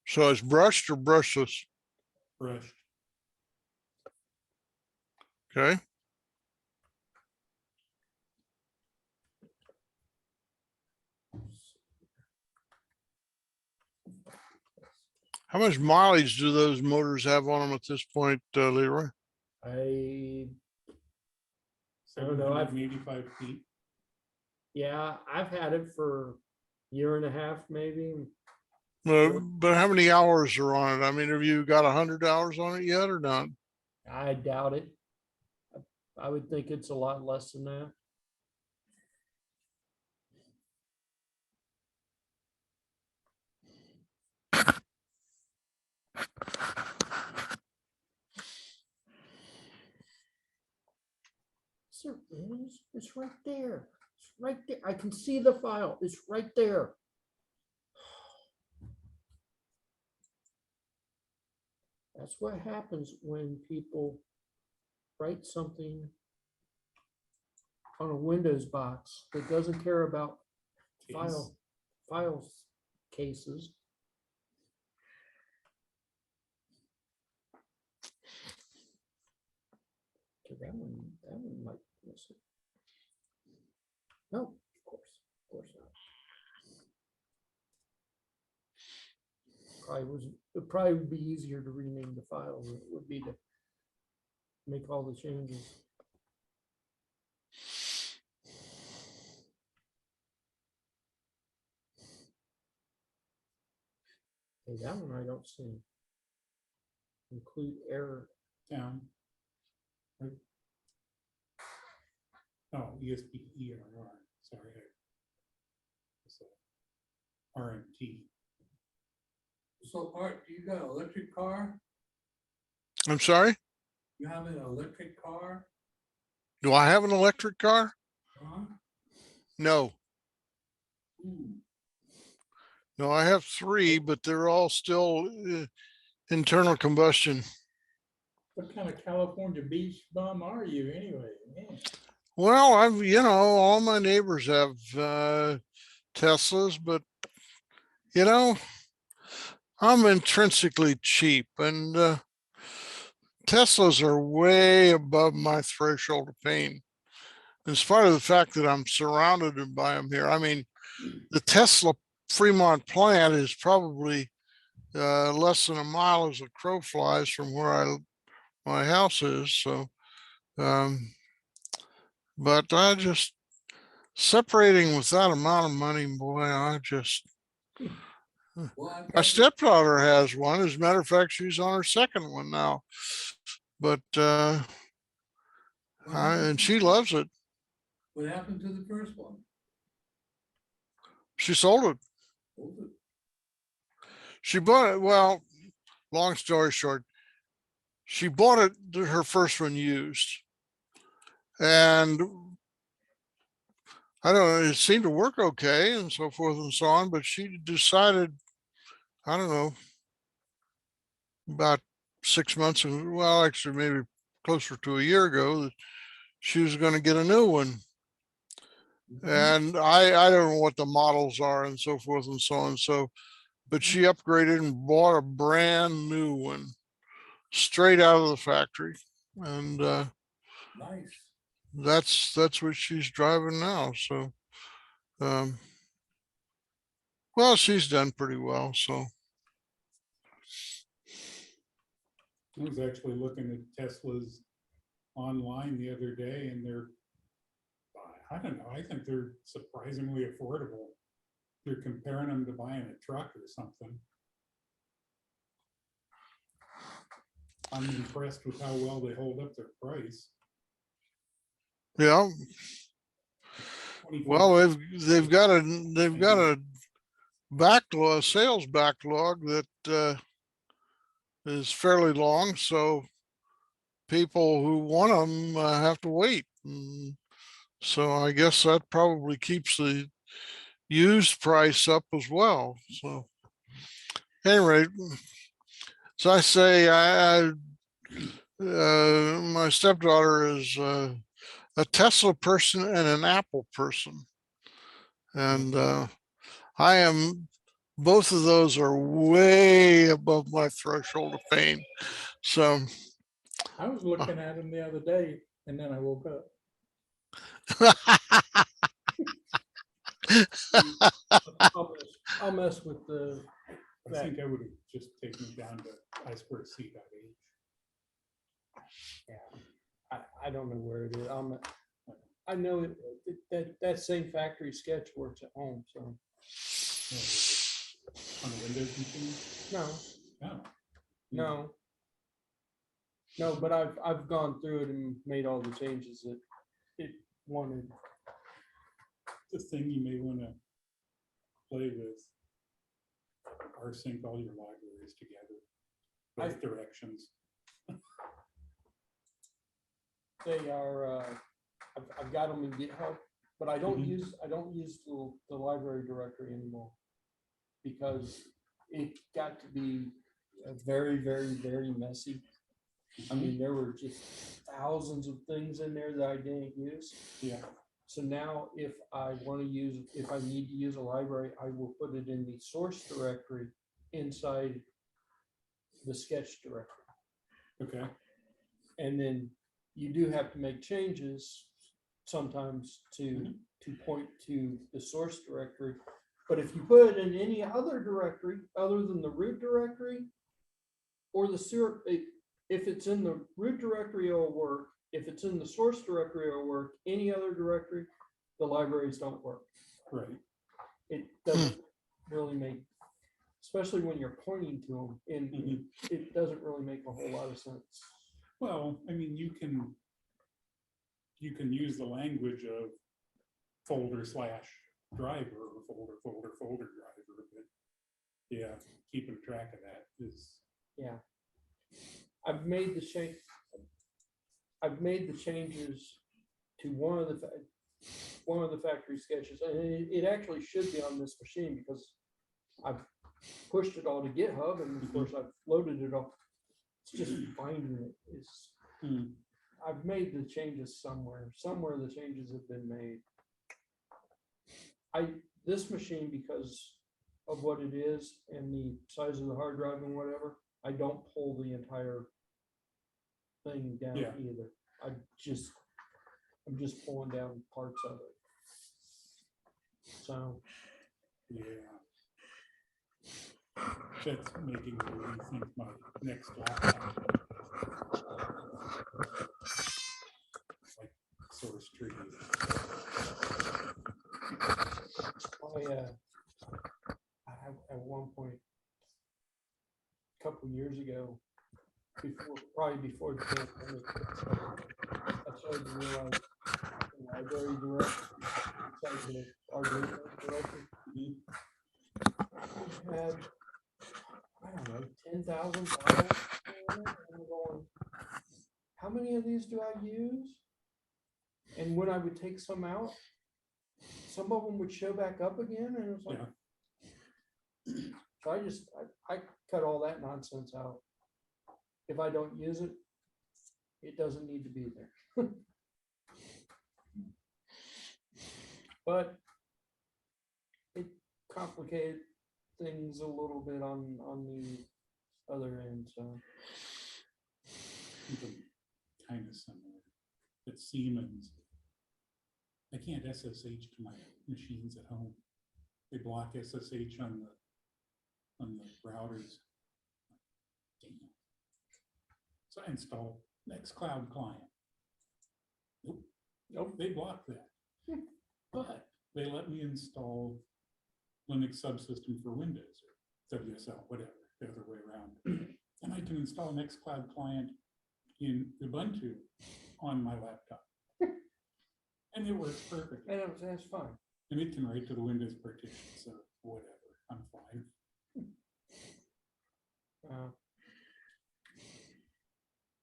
So it's brushed or brushless? Brushed. Okay. How much mileage do those motors have on them at this point, Leroy? I don't know. 785 feet. Yeah, I've had it for a year and a half, maybe. But how many hours are on it? I mean, have you got 100 hours on it yet or not? I doubt it. I would think it's a lot less than that. Sir, it's right there. It's right there. I can see the file. It's right there. That's what happens when people write something on a Windows box that doesn't care about files cases. Okay, that one might miss it. No, of course not. It probably would be easier to rename the file than it would be to make all the changes. Okay, that one I don't see. Include error. Down. Right. Oh, ESPERR, sorry. So, RMT. So Art, do you got an electric car? I'm sorry? You have an electric car? Do I have an electric car? Huh? No. Ooh, No, I have 3, but they're all still internal combustion. What kind of California beach bum are you anyway? Man, Well, all my neighbors have Teslas, but I'm intrinsically cheap, and Teslas are way above my threshold of pain. In spite of the fact that I'm surrounded by them here. I mean, the Tesla Fremont plant is probably less than a mile as a crow flies from where my house is. So, but I just separating with that amount of money, boy, well, my stepdaughter has one. As a matter of fact, she's on her second one now, but and she loves it. what happened to the first one? She sold it. Hold it. She bought it. Well, long story short, she bought it, her first one used. And I don't know, it seemed to work okay and so forth and so on, but she decided, I don't know, about 6 months, well, actually maybe closer to a year ago, that she was going to get a new one. And I don't know what the models are and so forth and so on. So, but she upgraded and bought a brand new one straight out of the factory. And Nice. that's what she's driving now. So, well, she's done pretty well. So, I was actually looking at Teslas online the other day, and I don't know, I think they're surprisingly affordable. They're comparing them to buying a truck or something. I'm impressed with how well they hold up their price. yeah, 24 well, they've got a backlog, a sales backlog that is fairly long. So people who want them have to wait. So I guess that probably keeps the used price up as well. So anyway, so I say my stepdaughter is a Tesla person and an Apple person. And I am, both of those are way above my threshold of pain. So I was looking at them the other day and then I woke up. I'll mess with the. I think I would have just taken it down to I2C.H. I don't know where it is. I know that same factory sketch works at home. So On a Windows machine? No, Oh. no, but I've gone through it and made all the changes that it wanted. The thing you may want to play with, rsync all your libraries together, both directions. They are, I've got them in GitHub, but I don't Mhm. use the library directory anymore. Because it got to be very, very, very messy. I mean, there were just thousands of things in there that I didn't use. Yeah, So now if I need to use a library, I will put it in the source directory inside the sketch directory. okay. And then you do have to make changes sometimes to point to the source directory. But if you put it in any other directory other than the root directory or if it's in the root directory, it'll work. If it's in the source directory, it'll work. Any other directory, the libraries don't work. Right. It doesn't really make, especially when you're pointing to them, and Mhm. it doesn't really make a whole lot of sense. Well, I mean, you can use the language of folder/driver or folder driver, but yeah, keeping track of that is, Yeah. I've made the changes to one of the factory sketches, and it actually should be on this machine because I've pushed it all to GitHub, and of course I've loaded it all. It's just finding it is. I've made the changes somewhere. Somewhere the changes have been made. This machine, because of what it is and the size of the hard drive and whatever, I don't pull the entire thing down Yeah. either. I'm just pulling down parts of it. So yeah. That's making me rethink my next laptop. Like source tree. at one point, a couple years ago, probably before the pandemic, I started to realize the library directory inside the RDA directory had, I don't know, 10,000 files. And I'm going, how many of these do I use? And when I would take some out, some of them would show back up again, and it was like, so I cut all that nonsense out. If I don't use it, it doesn't need to be there. But it complicated things a little bit on the other end, so. Kind of similar. At Siemens, I can't SSH to my machines at home. They block SSH on the routers. Damn. So I installed Nextcloud client. Nope, they blocked that. But they let me install Linux subsystem for Windows or WSL, whatever, the other way around. And I can install Nextcloud client in Ubuntu on my laptop. And it works perfectly. And that's fine. And it can write to the Windows partition, so whatever, I'm fine.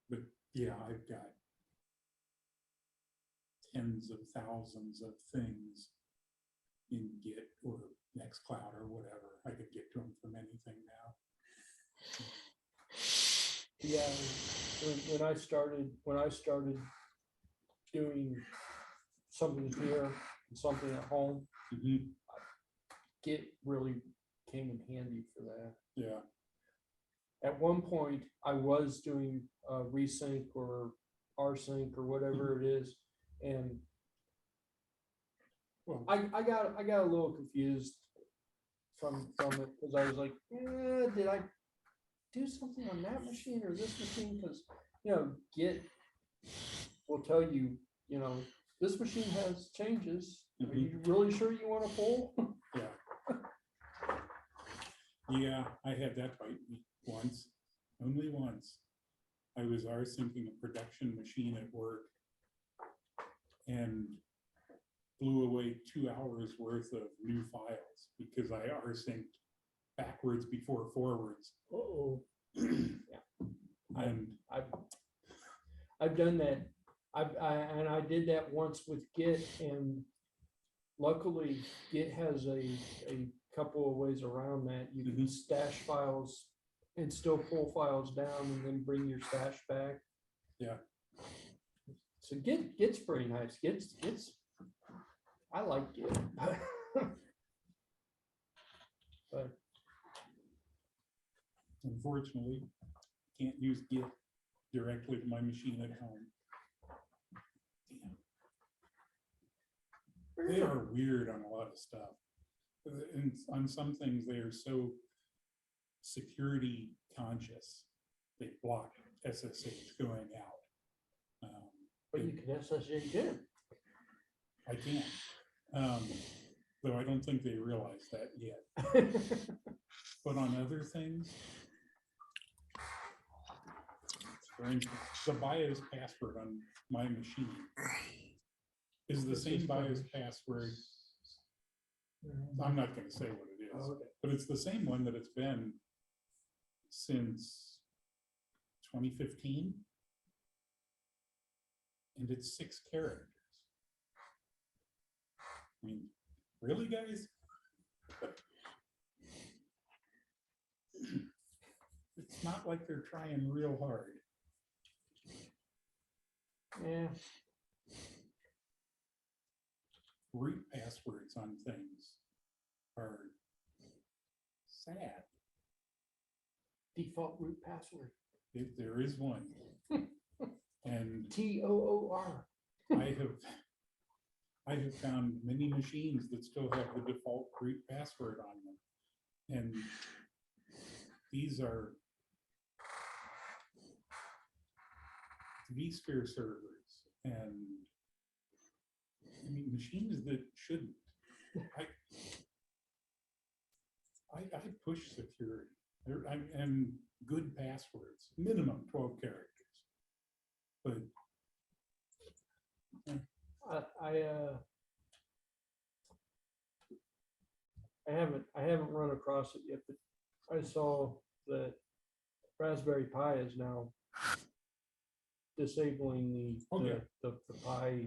But yeah, I've got tens of thousands of things in Git or Nextcloud or whatever. I could get to them from anything now. Yeah, when I started doing something here and something at home, Git really came in handy for that. Yeah. At one point, I was doing resync or rsync or whatever it is, and Well, I got a little confused from it because I was like, did I do something on that machine or this machine? Because Git will tell you, this machine has changes. Are you really sure you want to pull? yeah. Yeah, I had that bite me once, only once. I was rsynching a production machine at work and blew away 2 hours worth of new files because I rsynced backwards before forwards. Uh-oh. And I've done that. I did that once with Git, and luckily Git has a couple of ways around that. You can stash files and still pull files down and then bring your stash back. Yeah. So Git's pretty nice. Git's I like Git. But unfortunately, can't use Git directly to my machine at home. Damn. They are weird on a lot of stuff. And on some things, they are so security conscious. They block SSH going out. but you can SSH in. I can't. Though I don't think they realize that yet. But on other things, for instance, the BIOS password on my machine is the same BIOS password. I'm not going to say what it is, Oh, okay. but it's the same one that it's been since 2015. And it's 6 characters. I mean, really, guys? It's not like they're trying real hard. Yeah. Root passwords on things are sad. Default root password. If there is one. And TOOR. I have found many machines that still have the default root password on them. And these are vSphere servers and I mean machines that shouldn't. I push security and good passwords, minimum 12 characters. But I haven't run across it yet, but I saw that Raspberry Pi is now disabling the Pi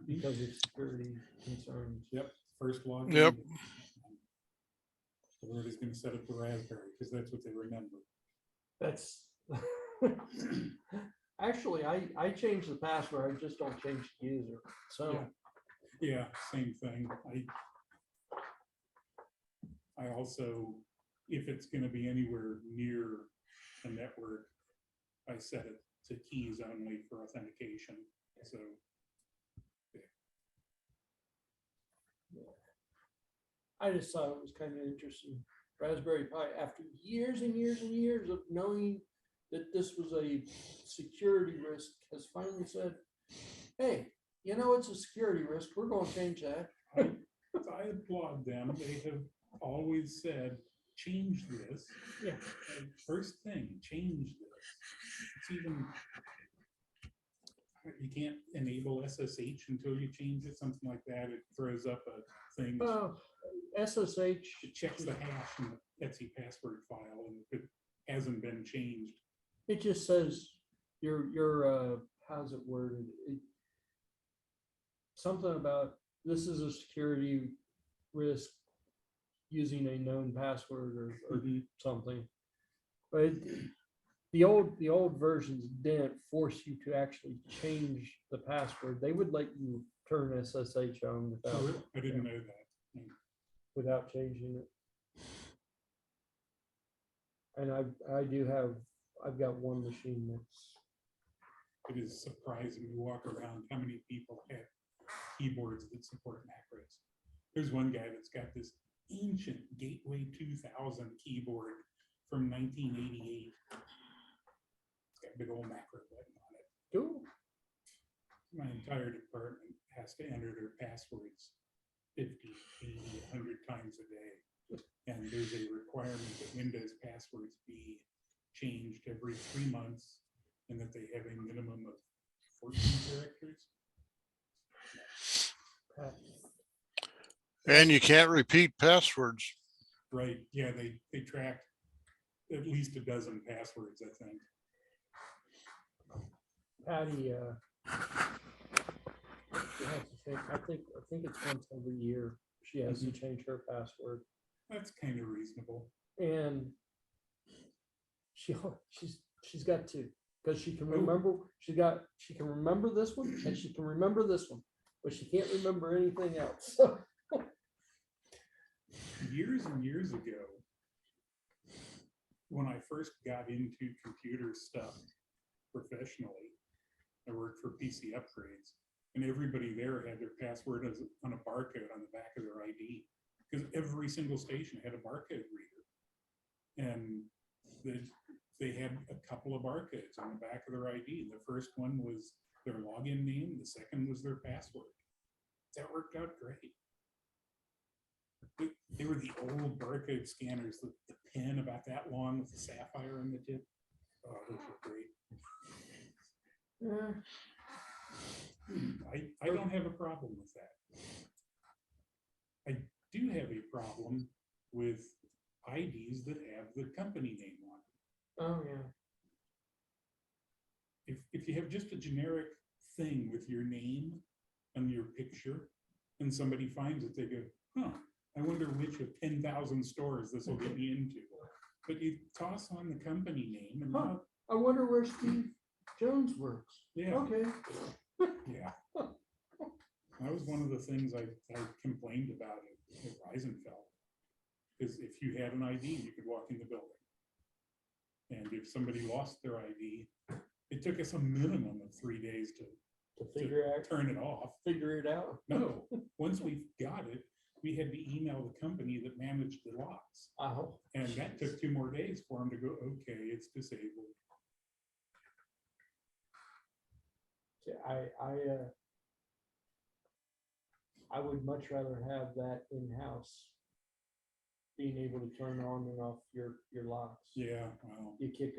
because of security concerns. yep, first login. Yep. Everybody's going to set up the Raspberry because that's what they remember. That's actually, I changed the password. I just don't change the user. So Yeah, same thing. I also, if it's going to be anywhere near a network, I set it to keys only for authentication. So I just thought it was kind of interesting. Raspberry Pi, after years and years and years of knowing that this was a security risk, has finally said, hey, you know, it's a security risk. We're going to change that. I applaud them. They have always said, change this. Yeah. And first thing, change this. It's even, you can't enable SSH until you change it, something like that. It throws up a thing. SSH. It checks the hash in the Etsy password file, and if it hasn't been changed, It just says your how's it worded? Something about this is a security risk using a known password or something. But the old versions didn't force you to actually change the password. They would let you turn SSH on I didn't know that. without changing it. And I've got one machine that's It is surprising to walk around how many people have keyboards that support macros. There's one guy that's got this ancient Gateway 2000 keyboard from 1988. It's got a big old macro button on it. cool. My entire department has to enter their passwords 50, 80, 100 times a day. And there's a requirement requirement that Windows passwords be changed every 3 months and that they have a minimum of 14 characters. And you can't repeat passwords. Right, yeah, they track at least a dozen passwords, I think. Patty, you have to think, I think it's once every year she has to change her password. That's kind of reasonable. And she's got two, because she can Oh. remember, she can remember this one and she can remember this one, but she can't remember anything else. So Years and years ago, when I first got into computer stuff professionally, I worked for PC Upgrades, and everybody there had their password as on a barcode on the back of their ID, because every single station had a barcode reader, and they had a couple of barcodes on the back of their ID. The first one was their login name, the second was their password. That worked out great. They were the old barcode scanners, the pen about that long with the sapphire on the tip. Oh, those were great. I don't have a problem with that. I do have a problem with IDs that have the company name on them. oh yeah, If you have just a generic thing with your name and your picture, and somebody finds it, they go, huh, I wonder which of 10,000 stores this will get me into. But you toss on the company name and now, I wonder where Steve Jones works. yeah, Okay. yeah. That was one of the things I complained about at Reisenfeld. Because if you had an ID, you could walk in the building. And if somebody lost their ID, it took us a minimum of 3 days to turn it off. Figure it out. No, once we got it, we had to email the company that managed the locks. Oh, And that took 2 more days for them to go, okay, it's disabled. I would much rather have that in-house, being able to turn on and off your locks. Yeah, well, You kick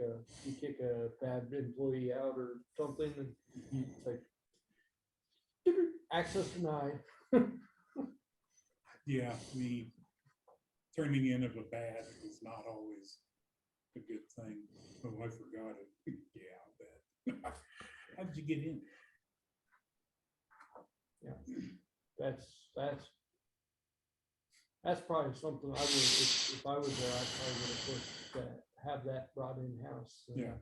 a bad employee out or something, and it's like access denied. yeah, the turning in of a badge is not always a good thing. Oh, I forgot it. Yeah, I'll bet. How did you get in? That's probably something I would, if I was there, I probably would have pushed that, have that brought in-house. Yeah.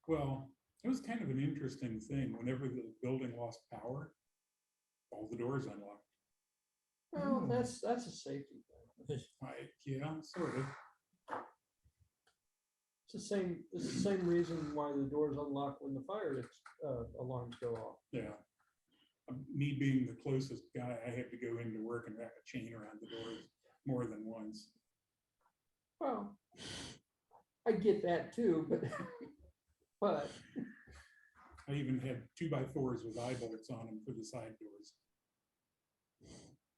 Well, it was kind of an interesting thing. Whenever the building lost power, all the doors unlocked. Well, that's a safety thing. Yeah, sort of. It's the same reason why the doors unlock when the fire alarms go off. Yeah. Me being the closest guy, I had to go into work and wrap a chain around the doors more than once. Well, I get that too, but I even had 2x4s with eye bolts on them for the side doors.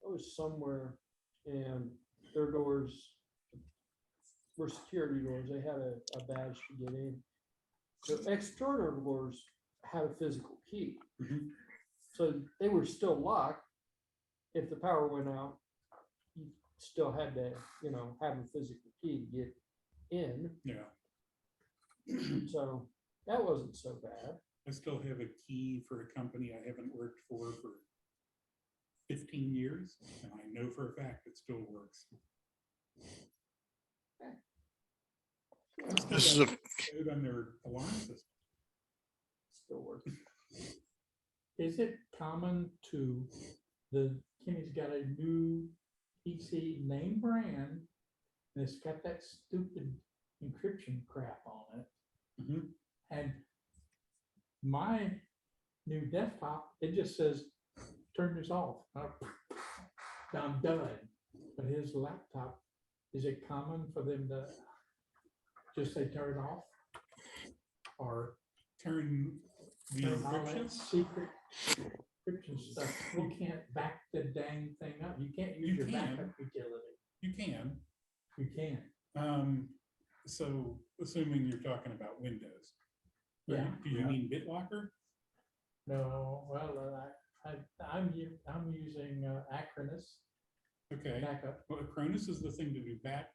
I was somewhere and their doors were security doors. They had a badge to get in. So external doors had a physical key. Mhm. So they were still locked. If the power went out, you still had to, have a physical key to get in. Yeah. So that wasn't so bad. I still have a key for a company I haven't worked for 15 years, and I know for a fact it still works. This is a, Code on their alarm system. Still works. Is it common to Kenny's got a new PC name brand, and it's got that stupid encryption crap on it. Mhm. And my new desktop, it just says, turn this off. I'm done. But his laptop, is it common for them to just say turn it off? Or Turn the turn all that encryption. secret encryption stuff? You can't back the dang thing up. You can't use You your can. backup utility. You can. You can. So assuming you're talking about Windows. Yeah. Do you mean BitLocker? No, well, I'm using Acronis Okay, backup. well, Acronis is the thing to do backup.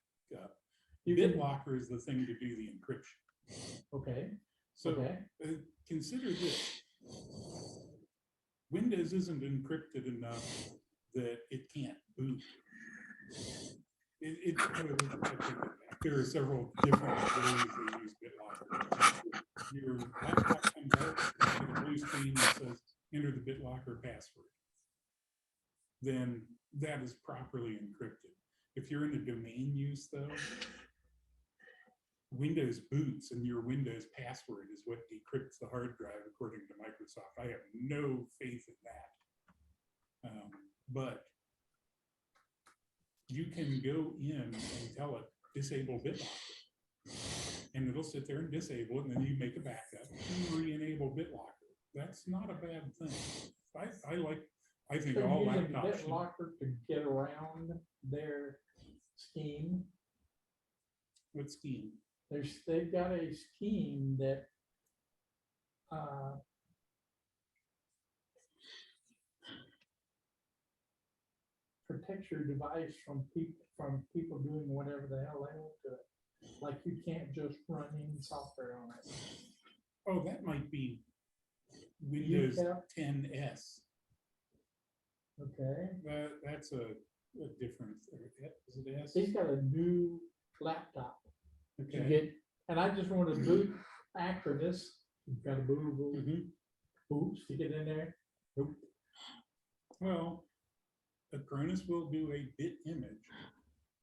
You can- BitLocker is the thing to do the encryption. Okay, So okay, consider this. Windows isn't encrypted enough that it can't boot. There are several different ways they use BitLocker. Your laptop comes out, you get a blue screen that says, enter the BitLocker password. Then that is properly encrypted. If you're in a domain use though, Windows boots and your Windows password is what decrypts the hard drive according to Microsoft. I have no faith in that. But you can go in and tell it, disable BitLocker. And it'll sit there and disable it, and then you make a backup and re-enable BitLocker. That's not a bad thing. I think so all using laptops should. BitLocker to get around their scheme. What scheme? They've got a scheme that protects your device from people doing whatever the hell they want to it. Like you can't just run any software on it. Oh, that might be Windows UTEP? 10S. Okay, That's a different, is it S? he's got a new laptop to Okay. get, and I just want to boot Acronis. You've got a bootable Mhm. boots to get in there. Nope. Well, Acronis will do a bit image.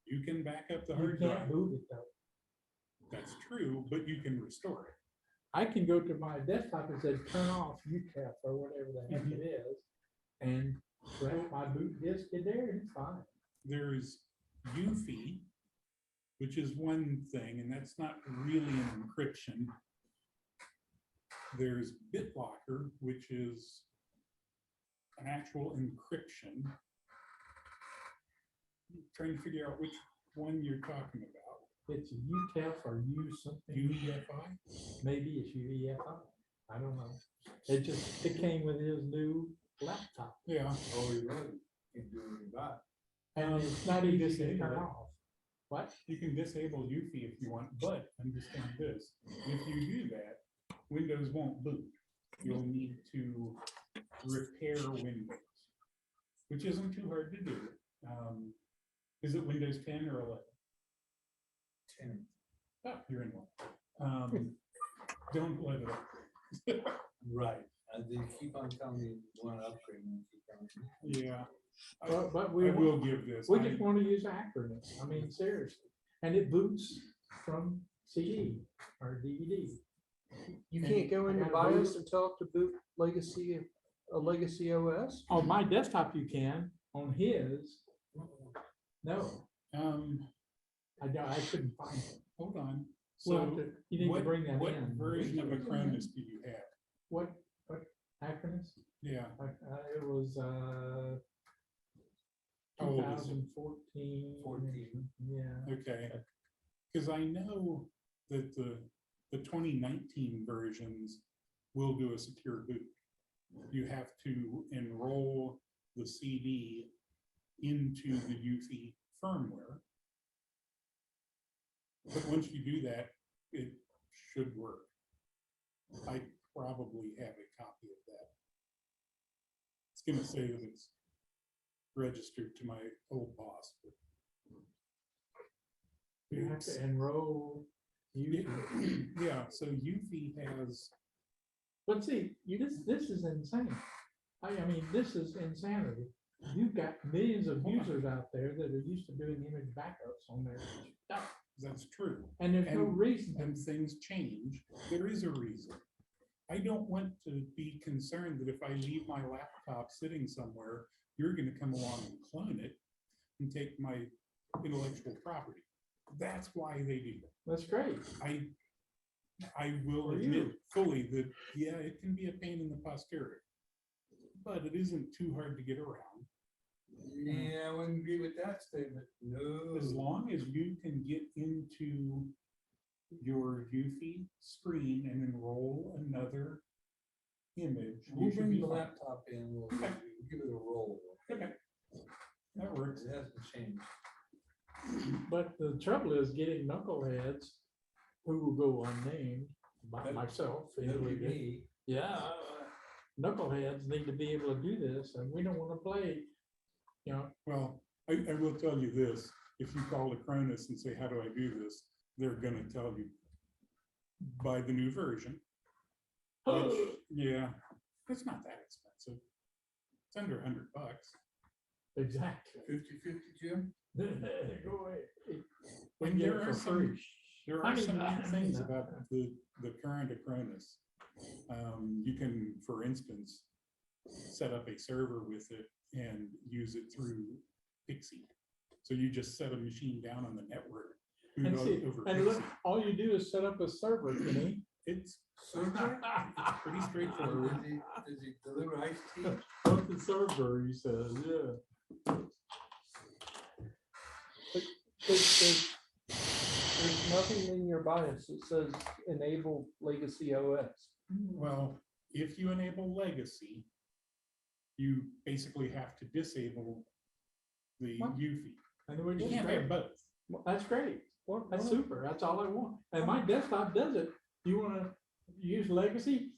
You can back up the You hard can't drive. boot it though. That's true, but you can restore it. I can go to my desktop and say, turn off UTEP or whatever the heck Mhm. it is, and put my boot disk in there, and it's fine. There's UFI, which is one thing, and that's not really an encryption. There's BitLocker, which is an actual encryption. I'm trying to figure out which one you're talking about. It's UTEP or U something, UEFI? maybe it's UEFI, I don't know. It came with his new laptop, Yeah. Oh, you really can't do anything about it. and it's You not can easy to disable turn it. off. What? You can disable UFI if you want, but understand this, if you do that, Windows won't boot. You'll need to repair Windows, which isn't too hard to do. Is it Windows 10 or 11? 10. Oh, you're in one. Don't let it up. Right, and they keep on telling me you want to upgrade and keep on. Yeah. But I we will give this. We just want to use Acronis, I mean, seriously, and it boots from CD or DVD. You And can't go I into gotta boot BIOS and tell it to boot a legacy OS? On my desktop you can, on his, no, I couldn't find it. Hold on. We'll have So to- you need to what, bring that what in. version of Acronis do you have? What Acronis? Yeah. It was, How old is it? 2014. 14. Yeah. Okay. Because I know that the 2019 versions will do a secure boot. You have to enroll the CD into the UFI firmware. But once you do that, it should work. I probably have a copy of that. It's gonna say that it's registered to my old boss. But You have to enroll you. yeah, so UFI has, But see, this is insane. I mean, this is insanity. You've got millions of users out there that are used to doing image backups on their stuff. that's true. And there's no And- reason. And things change. There is a reason. I don't want to be concerned that if I leave my laptop sitting somewhere, you're gonna come along and clone it and take my intellectual property. That's why they do that. That's great. I will For admit you. fully that, yeah, it can be a pain in the posterity, but it isn't too hard to get around. Yeah, I wouldn't agree with that statement. No. As long as you can get into your UFI screen and then roll another image. you We'll should bring be the fine. laptop in, we'll give it a roll. Okay. That works. It hasn't changed. But the trouble is getting knuckleheads who will go unnamed, by That- myself. That'd be included. me. Yeah, knuckleheads need to be able to do this, and we don't want to play, you know. Well, I will tell you this, if you call Acronis and say, how do I do this? They're gonna tell you, buy the new version. Which, yeah, it's not that expensive. It's under $100. Exactly. 50-50, Jim? Go away. We And get there it are for some, free. there I are mean, some I neat things mean, about the current Acronis. You can, for instance, set up a server with it and use it through Pixie. So you just set a machine down on the network. boot And see, over and look, Pixie. all you do is set up a server, Kenny. It's Server? pretty Or straightforward. does he deliver iced tea? What's the server, he says, yeah. There's nothing in your BIOS that says enable legacy OS. Well, if you enable legacy, you basically have to disable the What? UFI. And we You just can't have both. That's great. That's super. That's all I want. And my desktop does it. You wanna use legacy?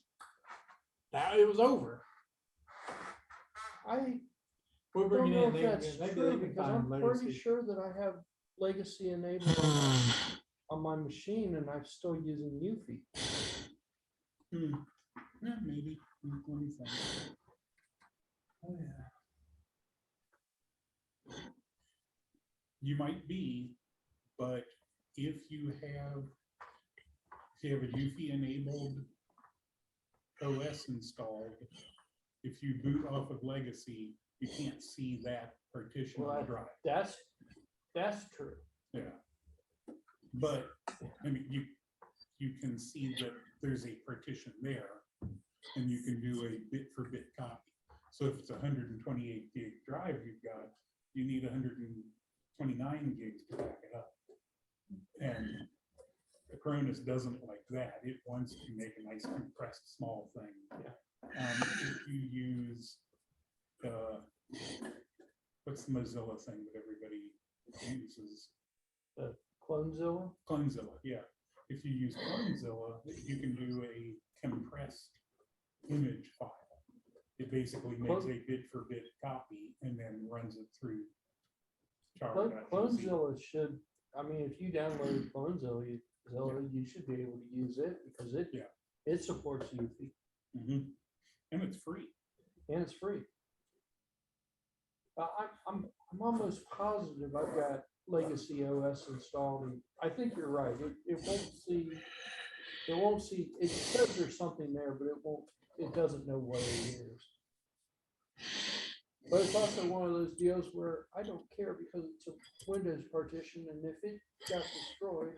Now it was over. I We're don't bringing know in, if they that's can true because find I'm pretty legacy. sure that I have legacy enabled on my machine and I'm still using UFI. Yeah, maybe. Let me think. Oh, yeah. You might be, but if you have a UFI enabled OS installed, if you boot off of legacy, you can't see that partition on the drive. That's true. Yeah. But, I mean, you can see that there's a partition there and you can do a bit for bit copy. So if it's a 128 gig drive you've got, you need 129 gigs to back it up. And Acronis doesn't like that. It wants to make a nice compressed small thing. If you use, what's the Mozilla thing that everybody uses? Clonezilla? Clonezilla, yeah. If you use Clonezilla, you can do a compressed image file. It basically makes a bit for bit copy and then runs it through. Clonezilla should, I mean, if you download Clonezilla, you should be able to use it because it supports UFI And it's free. and it's free. I'm almost positive I've got legacy OS installed and I think you're right. It won't see, it says there's something there, but it doesn't know what it is. But it's also one of those deals where I don't care because it's a Windows partition and if it got destroyed,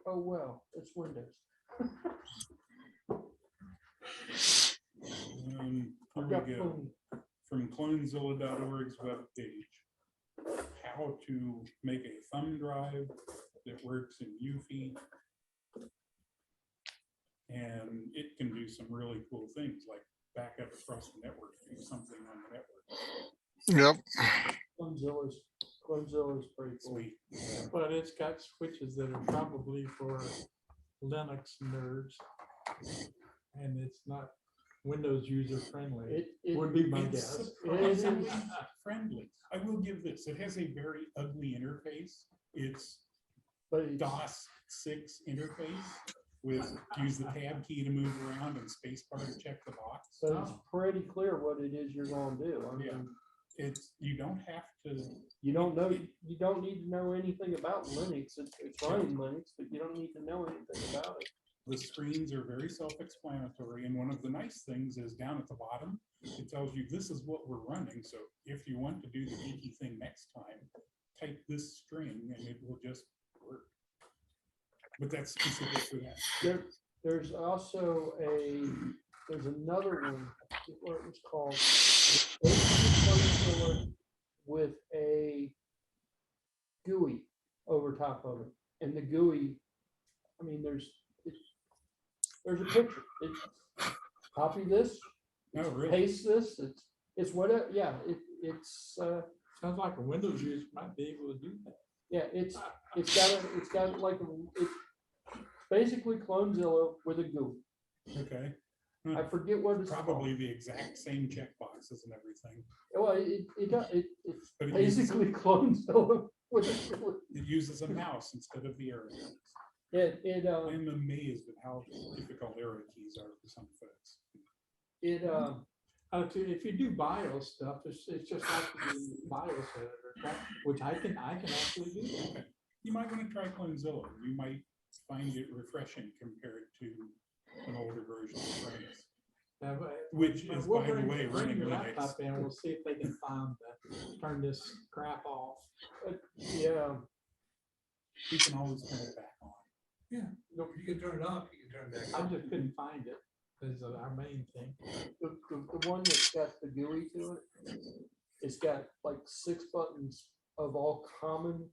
oh well, it's Windows. Here I've we got go. plenty. From clonezilla.org's webpage, how to make a thumb drive that works in UFI. And it can do some really cool things like back up across the network, do something on the network. Yep. Clonezilla's pretty cool. Sweet. But it's got switches that are probably for Linux nerds. And it's not Windows user friendly. It Would be my It's guess. surprisingly friendly. I will give this, it has a very ugly interface. It's But it's, DOS 6 interface with use the tab key to move around and spacebar to check the box. so it's pretty clear what it is you're gonna do. I Yeah. mean, You don't have to, you don't need to know anything about Linux. It's running Linux, but you don't need to know anything about it. the screens are very self-explanatory. And one of the nice things is down at the bottom, it tells you this is what we're running. So if you want to do the geeky thing next time, type this string and it will just work. But that's specific for that. There's also there's another one, what it was called. with a GUI over top of it. And the GUI, I mean, there's a picture. It's copy this, Oh, really? paste this, it's whatever, yeah, it's, Sounds like a Windows user might be able to do that. yeah, it's got like, it's basically Clonezilla with a GUI. Okay. I forget what it's called. Probably the exact same checkboxes and everything. Well, it's But it uses basically Clonezilla with a GUI. It uses a mouse instead of the arrow keys. I'm I'm amazed at how difficult arrow keys are for some folks. If you do BIOS stuff, it's just like the BIOS editor, which I can actually do that. You might want to try Clonezilla. You might find it refreshing compared to an older version of Linux, which is, We'll by the bring- way, bring running the Linux. laptop in, we'll see if they can turn this crap off. Yeah, You can always turn it back on. No, you can turn it off, you can turn it back I on. just couldn't find it. Is our main thing. the one that's got the GUI to it, it's got like 6 buttons of all common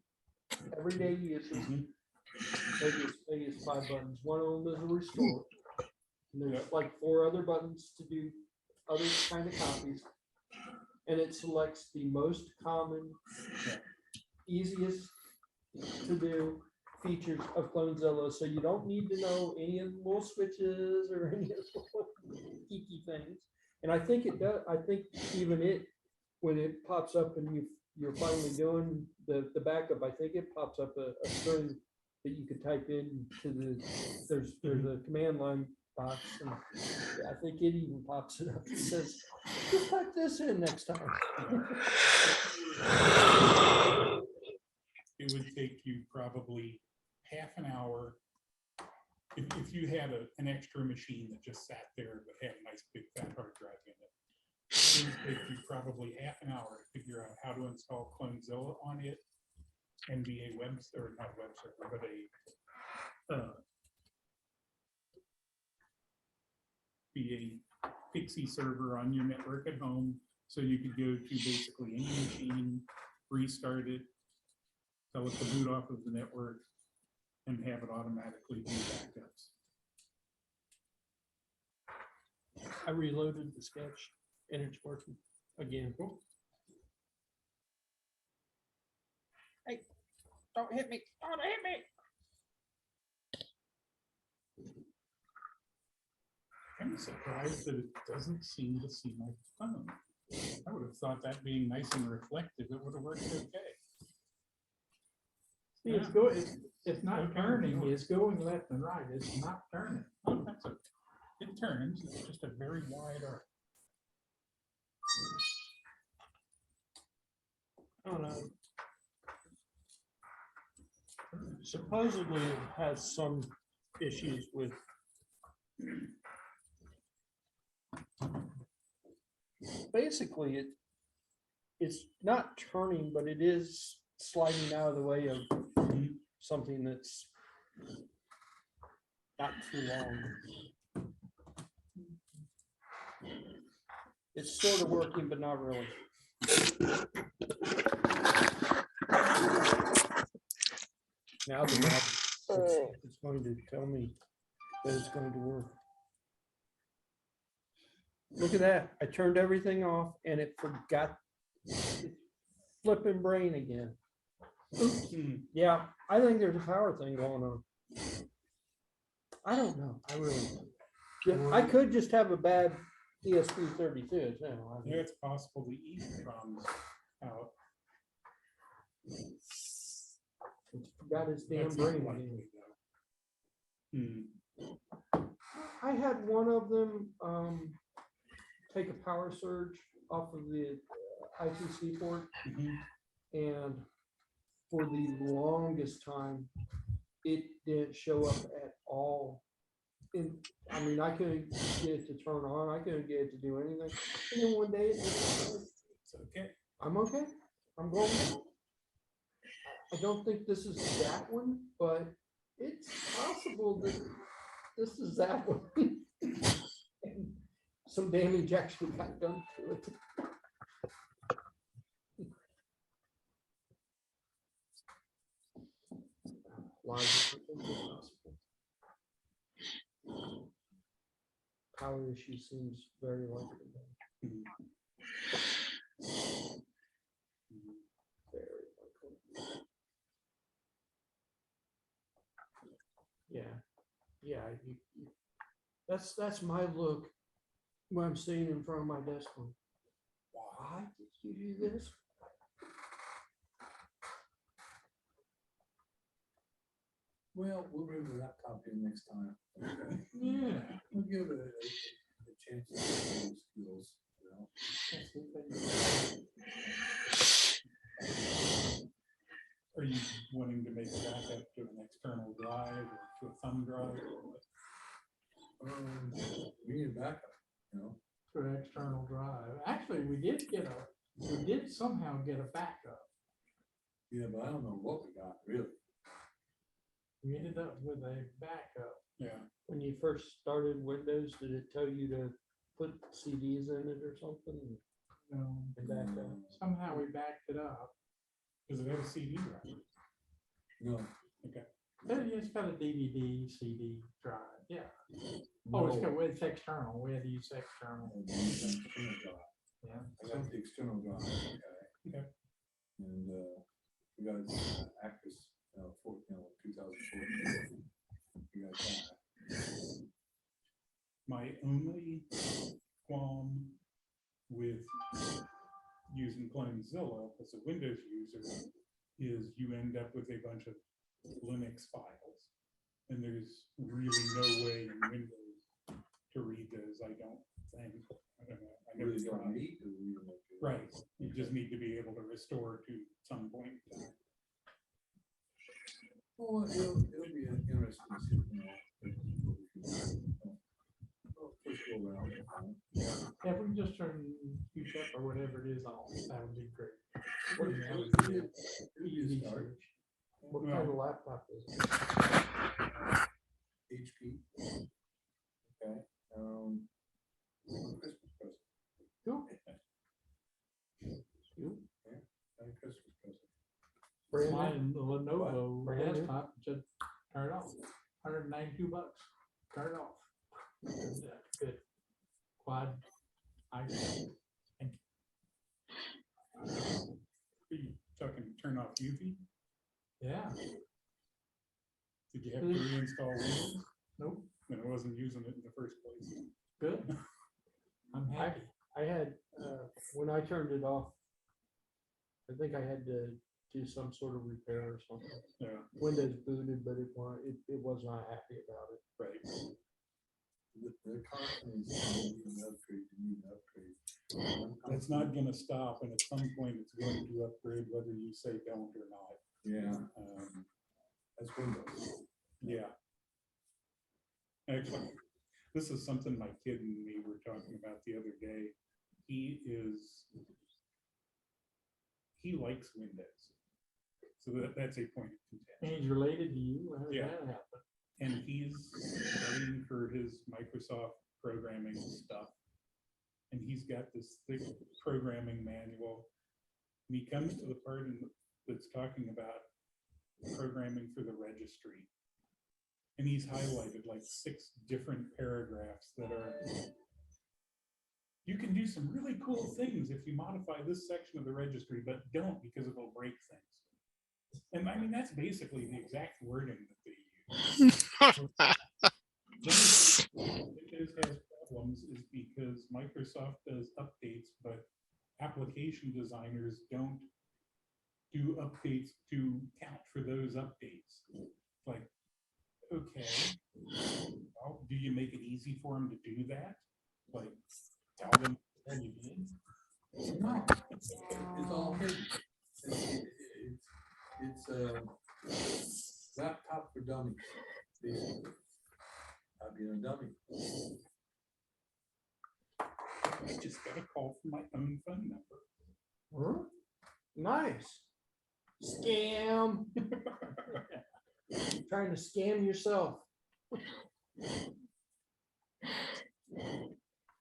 everyday uses. Mhm. Maybe it's 5 buttons. One of them is a restore. And there's Yep. like 4 other buttons to do other kind of copies. And it selects the most common, easiest to do features of Clonezilla, so you don't need to know any of the little switches or any of the little geeky things. And I think it does, I think even it, when it pops up and you're finally doing the backup, I think it pops up a string that you could type in to there's a command line box, and I think it even pops it up and says, just type this in next time. It would take you probably half an hour. If you had an extra machine that just sat there but had a nice big fat hard drive in it, it would take you probably half an hour to figure out how to install Clonezilla on it and be a web, or not web server, but be a Pixie server on your network at home, so you could go to basically any machine, restart it, tell it to boot off of the network, and have it automatically do backups. I reloaded the sketch and it's working again. Hey, don't hit me, don't hit me. I'm surprised that it doesn't seem to see my thumb. I would have thought that being nice and reflective, it would have worked okay. See, it's not turning, it's going left and right, it's not turning. Oh, that's okay. It turns, it's just a very wide arc. I don't know. Supposedly it has some issues with basically it's not turning, but it is sliding out of the way of something that's not too long. It's sort of working, but not really. Now the map, it's going to tell me that it's going to work. Look at that. I turned everything off and it forgot its flipping brain again. Oops. Yeah, I think there's a power thing going on. I don't know. I really don't. I could just have a bad ESP32. You know, Yeah, it's possible the E comes out. forgot his damn That's not brain. likely, again. though. I had one of them take a power surge off of the I2C port, Mhm. and for the longest time, it didn't show up at all. And I mean, I couldn't get it to turn on. I couldn't get it to do anything. And then one day, it just, It's okay. I'm okay. I'm going. I don't think this is that one, but it's possible that this is that one. And some damage actually got done to it. live as quickly as possible. Power issue seems very likely. Mhm. Very likely. Yeah, that's my look when I'm sitting in front of my desk going, why did you do this? Well, we'll bring the laptop in next time. Okay? Yeah. We'll give it a chance to show those skills, you know. Are you wanting to make a backup to an external drive or to a thumb drive? Or what? We need a backup, you know. For an external drive. Actually, we did somehow get a backup. Yeah, but I don't know what we got, really. We ended up with a backup. Yeah, When you first started Windows, did it tell you to put CDs in it or something? And back up? Somehow we backed it up. does it have a CD drive? No. It's got a DVD, CD drive, yeah. Oh, it's external. We had to use external. External drive. Yeah. I got the external drive, okay. Okay. And, we got Actress, 2014. We got that. My only qualm with using Clonezilla as a Windows user is you end up with a bunch of Linux files. And there's really no way in Windows to read those, I don't think. I don't know. I never Really don't tried. need to read them. Right, you just need to be able to restore to some point in time. Well, it'll be interesting to see, you know. What we can do. Well, first go around, Yeah, if we can just turn QTEP or whatever it is on, that would be great. What That is would be it? an easy Start. search. What kind of laptop is it? HP. Okay, Christmas present. Cool. And Christmas present. Brand new? Mine, the Lenovo Brand new? desktop, just turn it off. $192. Turn it off. Yeah, good. Quad. Thank Are you talking turn off UV? Yeah, Did you have to reinstall Windows? nope, Then I wasn't using it in the first place. good. I'm happy. I had, when I turned it off, I think I had to do some sort of repair or something. Yeah, Windows booted, but it was not happy about it. right. The content is, you need an upgrade, you need an upgrade. It's not gonna stop, and at some point it's going to upgrade whether you say don't or not. Yeah, Um, that's Windows. Yeah. Actually, this is something my kid and me were talking about the other day. He likes Windows. So that's a point of And contention. he's related to you. How did Yeah. that happen? And he's studying for his Microsoft programming stuff. And he's got this thick programming manual. And he comes to the part that's talking about programming for the registry. And he's highlighted like 6 different paragraphs that are, you can do some really cool things if you modify this section of the registry, but don't because it'll break things. And I mean, that's basically the exact wording that they use. Windows has problems is because Microsoft does updates, but application designers don't do updates to count for those updates. Like, okay, well, do you make it easy for them to do that? Like, tell them what you did? No, it's all hidden. It's a laptop for dummies, basically. I'd be a dummy. I just got a call from my own phone number. Huh? Nice. Scam. Trying to scam yourself.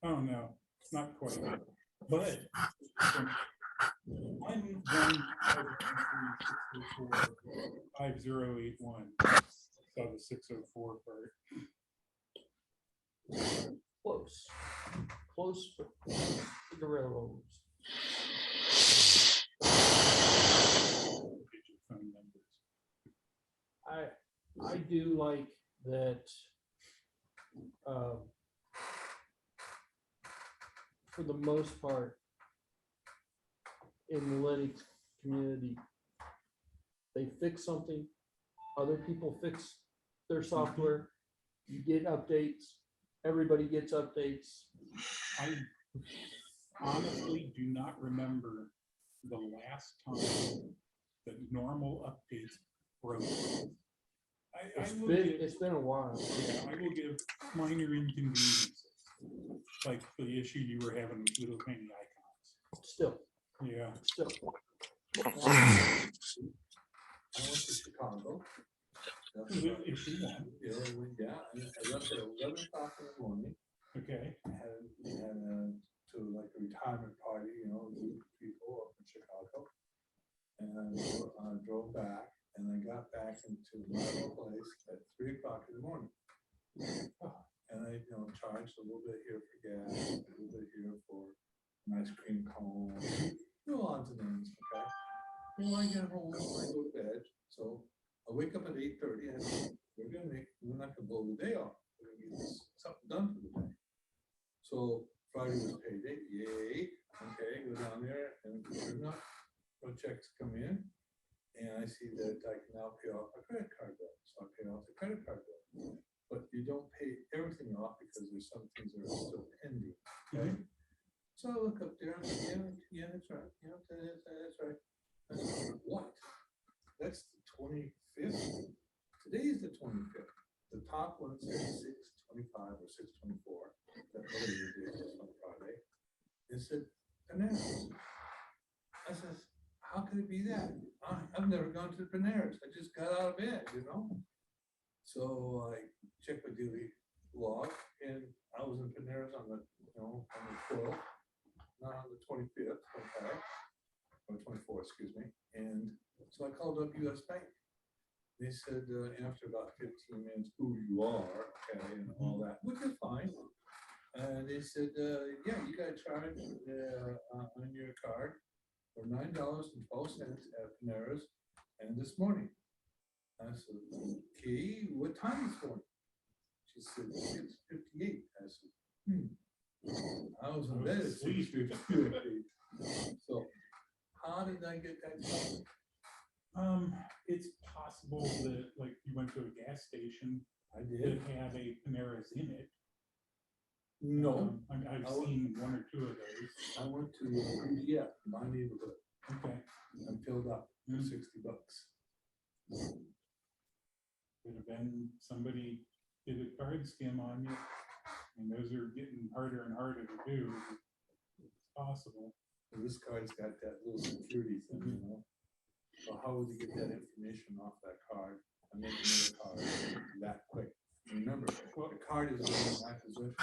Oh, no, not quite. But one 5081. Saw the 604 part. Close. Close to the railroads. Get your phone numbers. I do like that. For the most part, in the Linux community, they fix something, other people fix their software, you get updates, everybody gets updates. I honestly do not remember the last time that normal updates broke. It's been a while. Yeah, I will give minor inconveniences, like the issue you were having with little tiny icons. Still. Yeah. I went to Chicago. Issue one. Yeah, and I left at 11 o'clock in the morning. Okay. I had to like a retirement party, you know, group of people up in Chicago. And I drove back and I got back into my little place at 3 o'clock in the morning. And I, you know, charged a little bit here for gas, a little bit here for an ice cream cone, no odds and ends, okay? Well, I get home, I go to bed, so I wake up at 8:30 and we're not gonna blow the day off. We're gonna get something done for the day. So Friday was payday, yay, okay, go down there and sure enough, no checks come in. And I see that I can now pay off my credit card bill, so I pay off the credit card bill. But you don't pay everything off because there's some things that are still pending, okay? So I look up there, and I say, yeah, that's right, yeah, that's right. I said, what? That's the 25th? Today is the 25th. The top one says 6/25 or 6/24. That other year is on Friday. It said, bananas. I says, how could it be that? I've never gone to the Bananas. I just got out of bed, you know? So I checked my daily log and I was in Bananas on the, you know, on the 12th, not on the 25th, okay? Or 24th, excuse me. And so I called up US Bank. They said, after about 15 minutes, who you are, okay, and all that, which is fine. They said, yeah, you got to charge on your card for $9.12 at Panera's, and this morning. I said, okay, what time this morning? She said, 6:58. I said, I was in bed at 6:58. So how did I get that charge? It's possible that like you went to a gas station I that did. had a Panera's in it. No, I've I would- seen one or two of those. I went to PDF, my neighborhood, Okay. and filled up for $60. Could have been somebody did a card skim on you, and those are getting harder and harder to do. It's possible. Well, this card's got that little security thing, you know? So how would you get that information off that card and make another card that quick? Remember, the card is in my possession.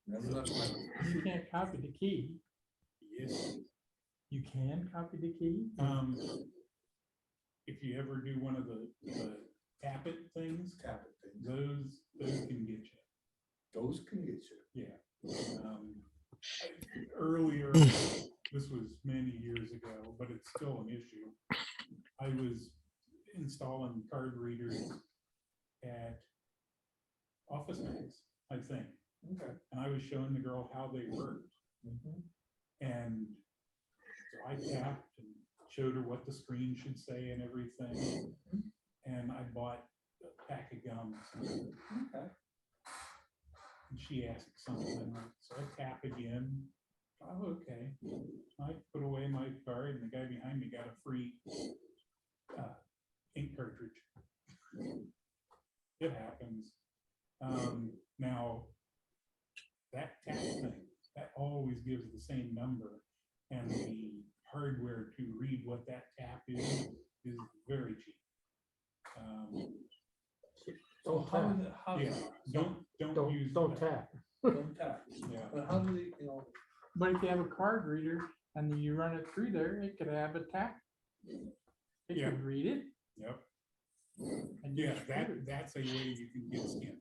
Never left my You can't copy the key. Yes. You can copy the key. If you ever do one of the tap it things, tap it thing. those can get you. Those can get you. Yeah. Earlier, this was many years ago, but it's still an issue. I was installing card readers at Office Max, I think. Okay. And I was showing the girl how they worked. And so I tapped and showed her what the screen should say and everything. And I bought a pack of gums. Okay. And she asked something, so I tap again. Oh, okay. I put away my card and the guy behind me got a free ink cartridge. It happens. Now, that tap thing, that always gives the same number, and the hardware to read what that tap is very cheap. Don't How tap. is it, how, Yeah, don't use Don't that. tap. don't tap. Yeah. But how do they, you know, But if you have a card reader, And then you run it through there, it could have a tap. It Yeah. could read it. Yep. and Yeah, you screw it. that's a way you can get skin.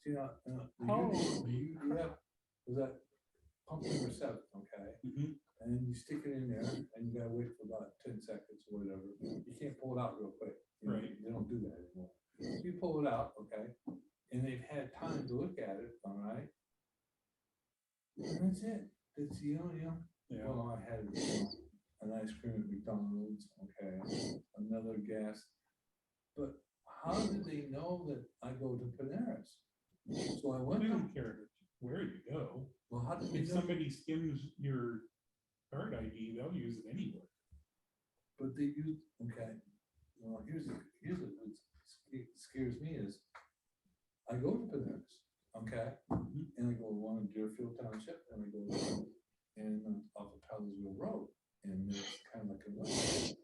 See, Oh. the UDF was that pump number 7, okay? Mhm. And you stick it in there and you gotta wait for about 10 seconds or whatever. You can't pull it out real quick. You know, Right. They don't do that anymore. So you pull it out, okay? And they've had time to look at it, all right? And that's it. That's, Yeah. well, I had an ice cream at McDonald's, okay, another gas. But how did they know that I go to Panera's? So I They went, don't care where you go. well, how did they If know? somebody skims your card ID, they'll use it anywhere. But they use, okay, well, here's what scares me is, I go to Panera's, okay? And I go along Deerfield Township, and I go and off of Pallersville Road, and it's kind of like a west.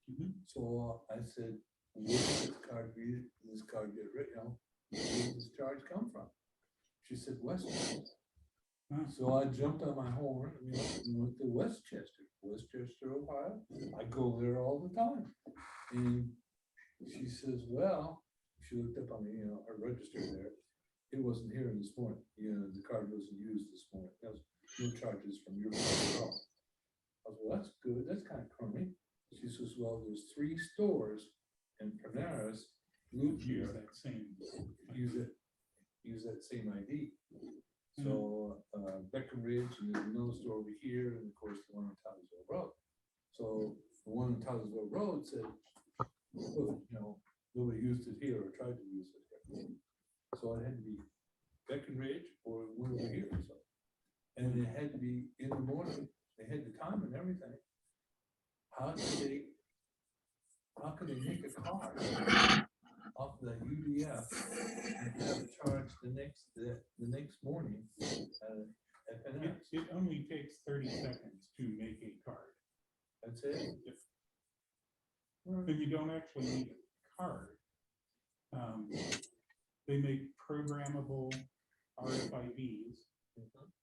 Mhm. So I said, where did this card get written, where did this charge come from? She said, Westchester. Huh. So I jumped on my horn and went to Westchester, Ohio. I go there all the time. And she says, well, she looked up on the, her register there. It wasn't here this morning. The card wasn't used this morning. There was no charges from your card at all. I was, well, that's good. That's kind of crummy. She says, well, there's 3 stores in Panera's, Use here, that same. use that same ID. So Breckenridge, and there's another store over here, and of course the one on Townsville Road. So the one on Townsville Road said, well, nobody used it here or tried to use it here. So it had to be Breckenridge or one over here. So, and it had to be in the morning. They had the time and everything. How could they make a card off the UDF and have it charged the next morning at Panera's? It only takes 30 seconds to make a card. That's it? And you don't actually need a card. They make programmable RFIDs.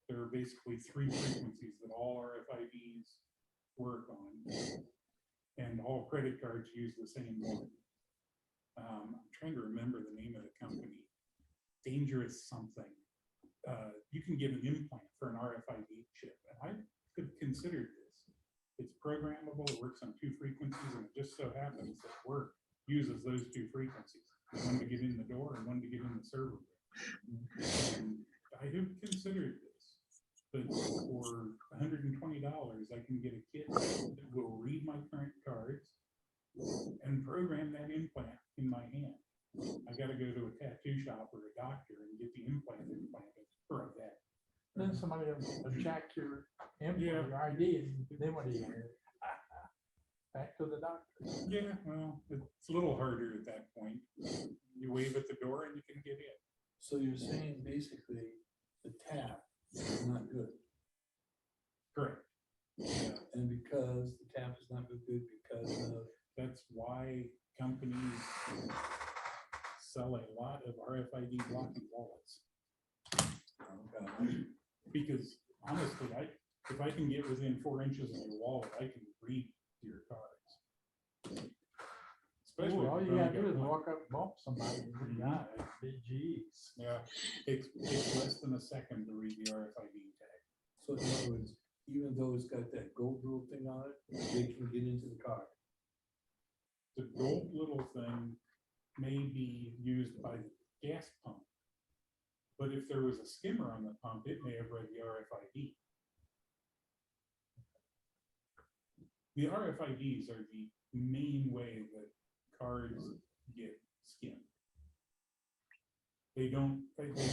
There are basically 3 frequencies that all RFIDs work on. And all credit cards use the same one. I'm trying to remember the name of the company. Dangerous something. You can get an implant for an RFID chip. And I could consider this. It's programmable, it works on 2 frequencies, and it just so happens that work uses those 2 frequencies. One to get in the door and one to get in the server room. And I have considered this, but for $120, I can get a kit that will read my current cards and program that implant in my hand. I gotta go to a tattoo shop or a doctor and get the implant implanted for a vet. Then somebody will check your info, Yeah. your ID, and then what do you do? Back to the doctor. Yeah, well, it's a little harder at that point. You wave at the door and you can get in. So you're saying basically the tap is not good. Correct. Yeah, And because the tap is not good because of, that's why companies sell a lot of RFID blocking wallets. okay, Because honestly, if I can get within 4 inches of your wallet, I can read your cards. Especially All if you you've gotta only do is got one. walk up, and bump somebody, and you got it. Geez. Yeah, it's less than a second to read the RFID tag. so in other words, even though it's got that gold rule thing on it, they can get into the car. The gold little thing may be used by the gas pump. But if there was a skimmer on the pump, it may have read the RFID. The RFIDs are the main way that cards get skimmed. They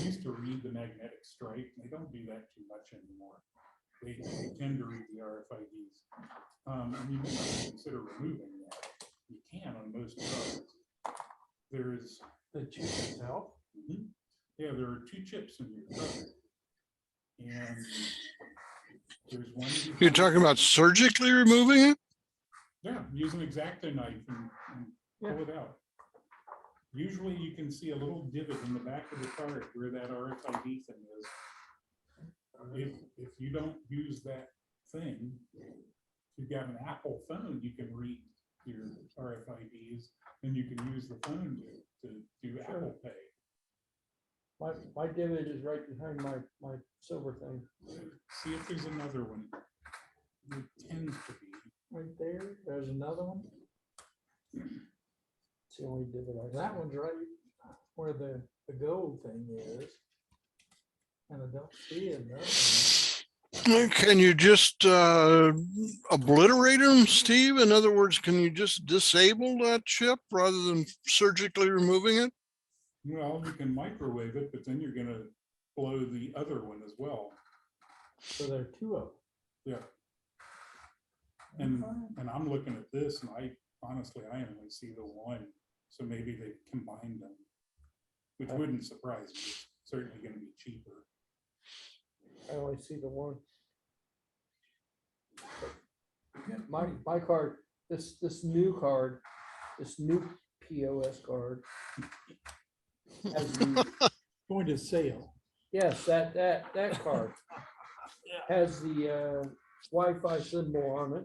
used to read the magnetic stripe. They don't do that too much anymore. They tend to read the RFIDs. And you may not consider removing that. You can on most cards. There's The chip itself. Yeah, there are 2 chips in your card. And there's one. You're talking about surgically removing it? Yeah, use an X-Acto knife and pull it out. Usually you can see a little divot in the back of the card where that RFID thing is. If you don't use that thing. If you've got an Apple phone, you can read your RFIDs, and you can use the phone to do Apple Pay. My divot is right behind my silver thing. See if there's another one. There tends to be. Right there, there's another one. It's the only divot I. That one's right where the gold thing is. And I don't see another one. Can you just obliterate them, Steve? In other words, can you just disable that chip rather than surgically removing it? Well, you can microwave it, but then you're gonna blow the other one as well. So there are two of them. Yeah. And I'm looking at this and I honestly only see the one. So maybe they combined them, which wouldn't surprise me. It's certainly gonna be cheaper. I only see the one. My card, this new card, this new POS card. Has the, Going to sale. yes, that card has the Wi-Fi symbol on it.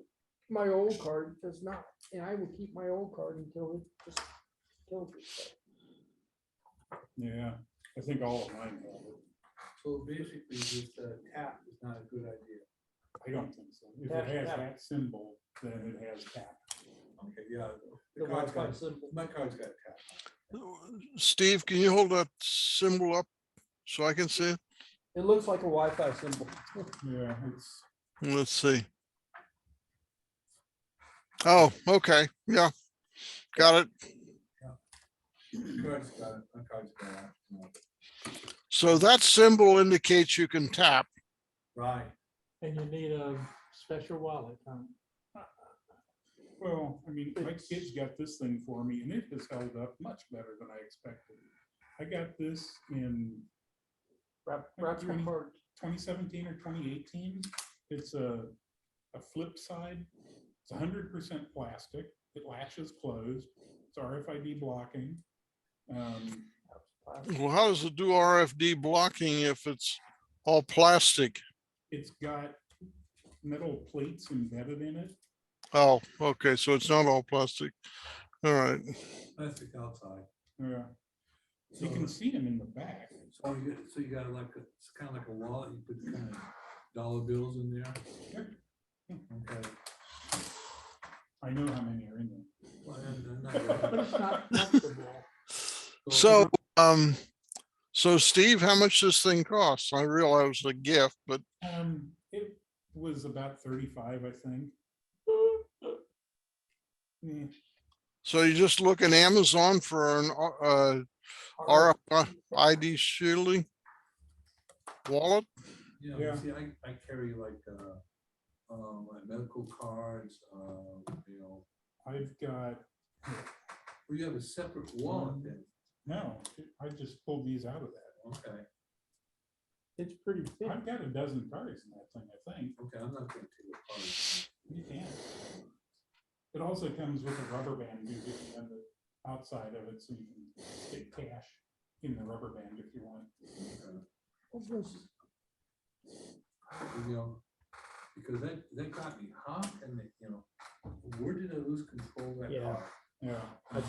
My old card does not, and I will keep my old card until it just kills itself. Yeah, I think all of mine have it. So basically, this tap is not a good idea. I don't think so. If Tap, it has tap. that symbol, then it has tap. Okay, yeah. The card's Wi-Fi got- symbol. My card's got tap. Steve, can you hold that symbol up so I can see it? It looks like a Wi-Fi symbol. Yeah, it's, Let's see. Oh, okay. Yeah. Got it. My card's got it. My card's got it. No. So that symbol indicates you can tap. Right. And you need a special wallet, huh? well, I mean, my kids got this thing for me and it has held up much better than I expected. I got this in Wrap your 20. card. 2017 or 2018. It's a flip side. It's 100% plastic. It latches closed. It's RFID blocking. Well, how does it do RFD blocking if it's all plastic? It's got metal plates embedded in it. Oh, okay. So it's not all plastic. All right. Plastic outside. Yeah. You So- can see them in the back. So you got like it's kind of like a wallet. You put kind of dollar bills in there. Okay. I know how many are in there. Well, and not But really. it's not comfortable. So Steve, how much this thing costs? I realize it was a gift, but It was about 35, I think. Yeah. so you just look in Amazon for an RFID shielding wallet? You know, Yeah. see, I carry like my medical cards. You know, I've got, well, you have a separate wallet then. no, I just pulled these out of that. Okay. It's pretty thick. I've got a dozen cards in that thing, I think. Okay, I'm not gonna take it apart. You can. It also comes with a rubber band you get on the outside of it, so you can stick cash in the rubber band if you want. You know, because that got me, how can they, you know, where did I lose control of that Yeah. card? Yeah. I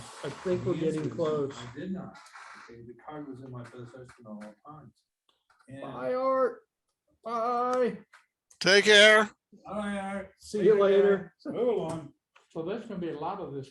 think we're The answer getting is, close. I did not. Okay, the card was in my possession all times. And, Bye, Art. Bye. Take care. all right, See you later. So long. So there's gonna be a lot of this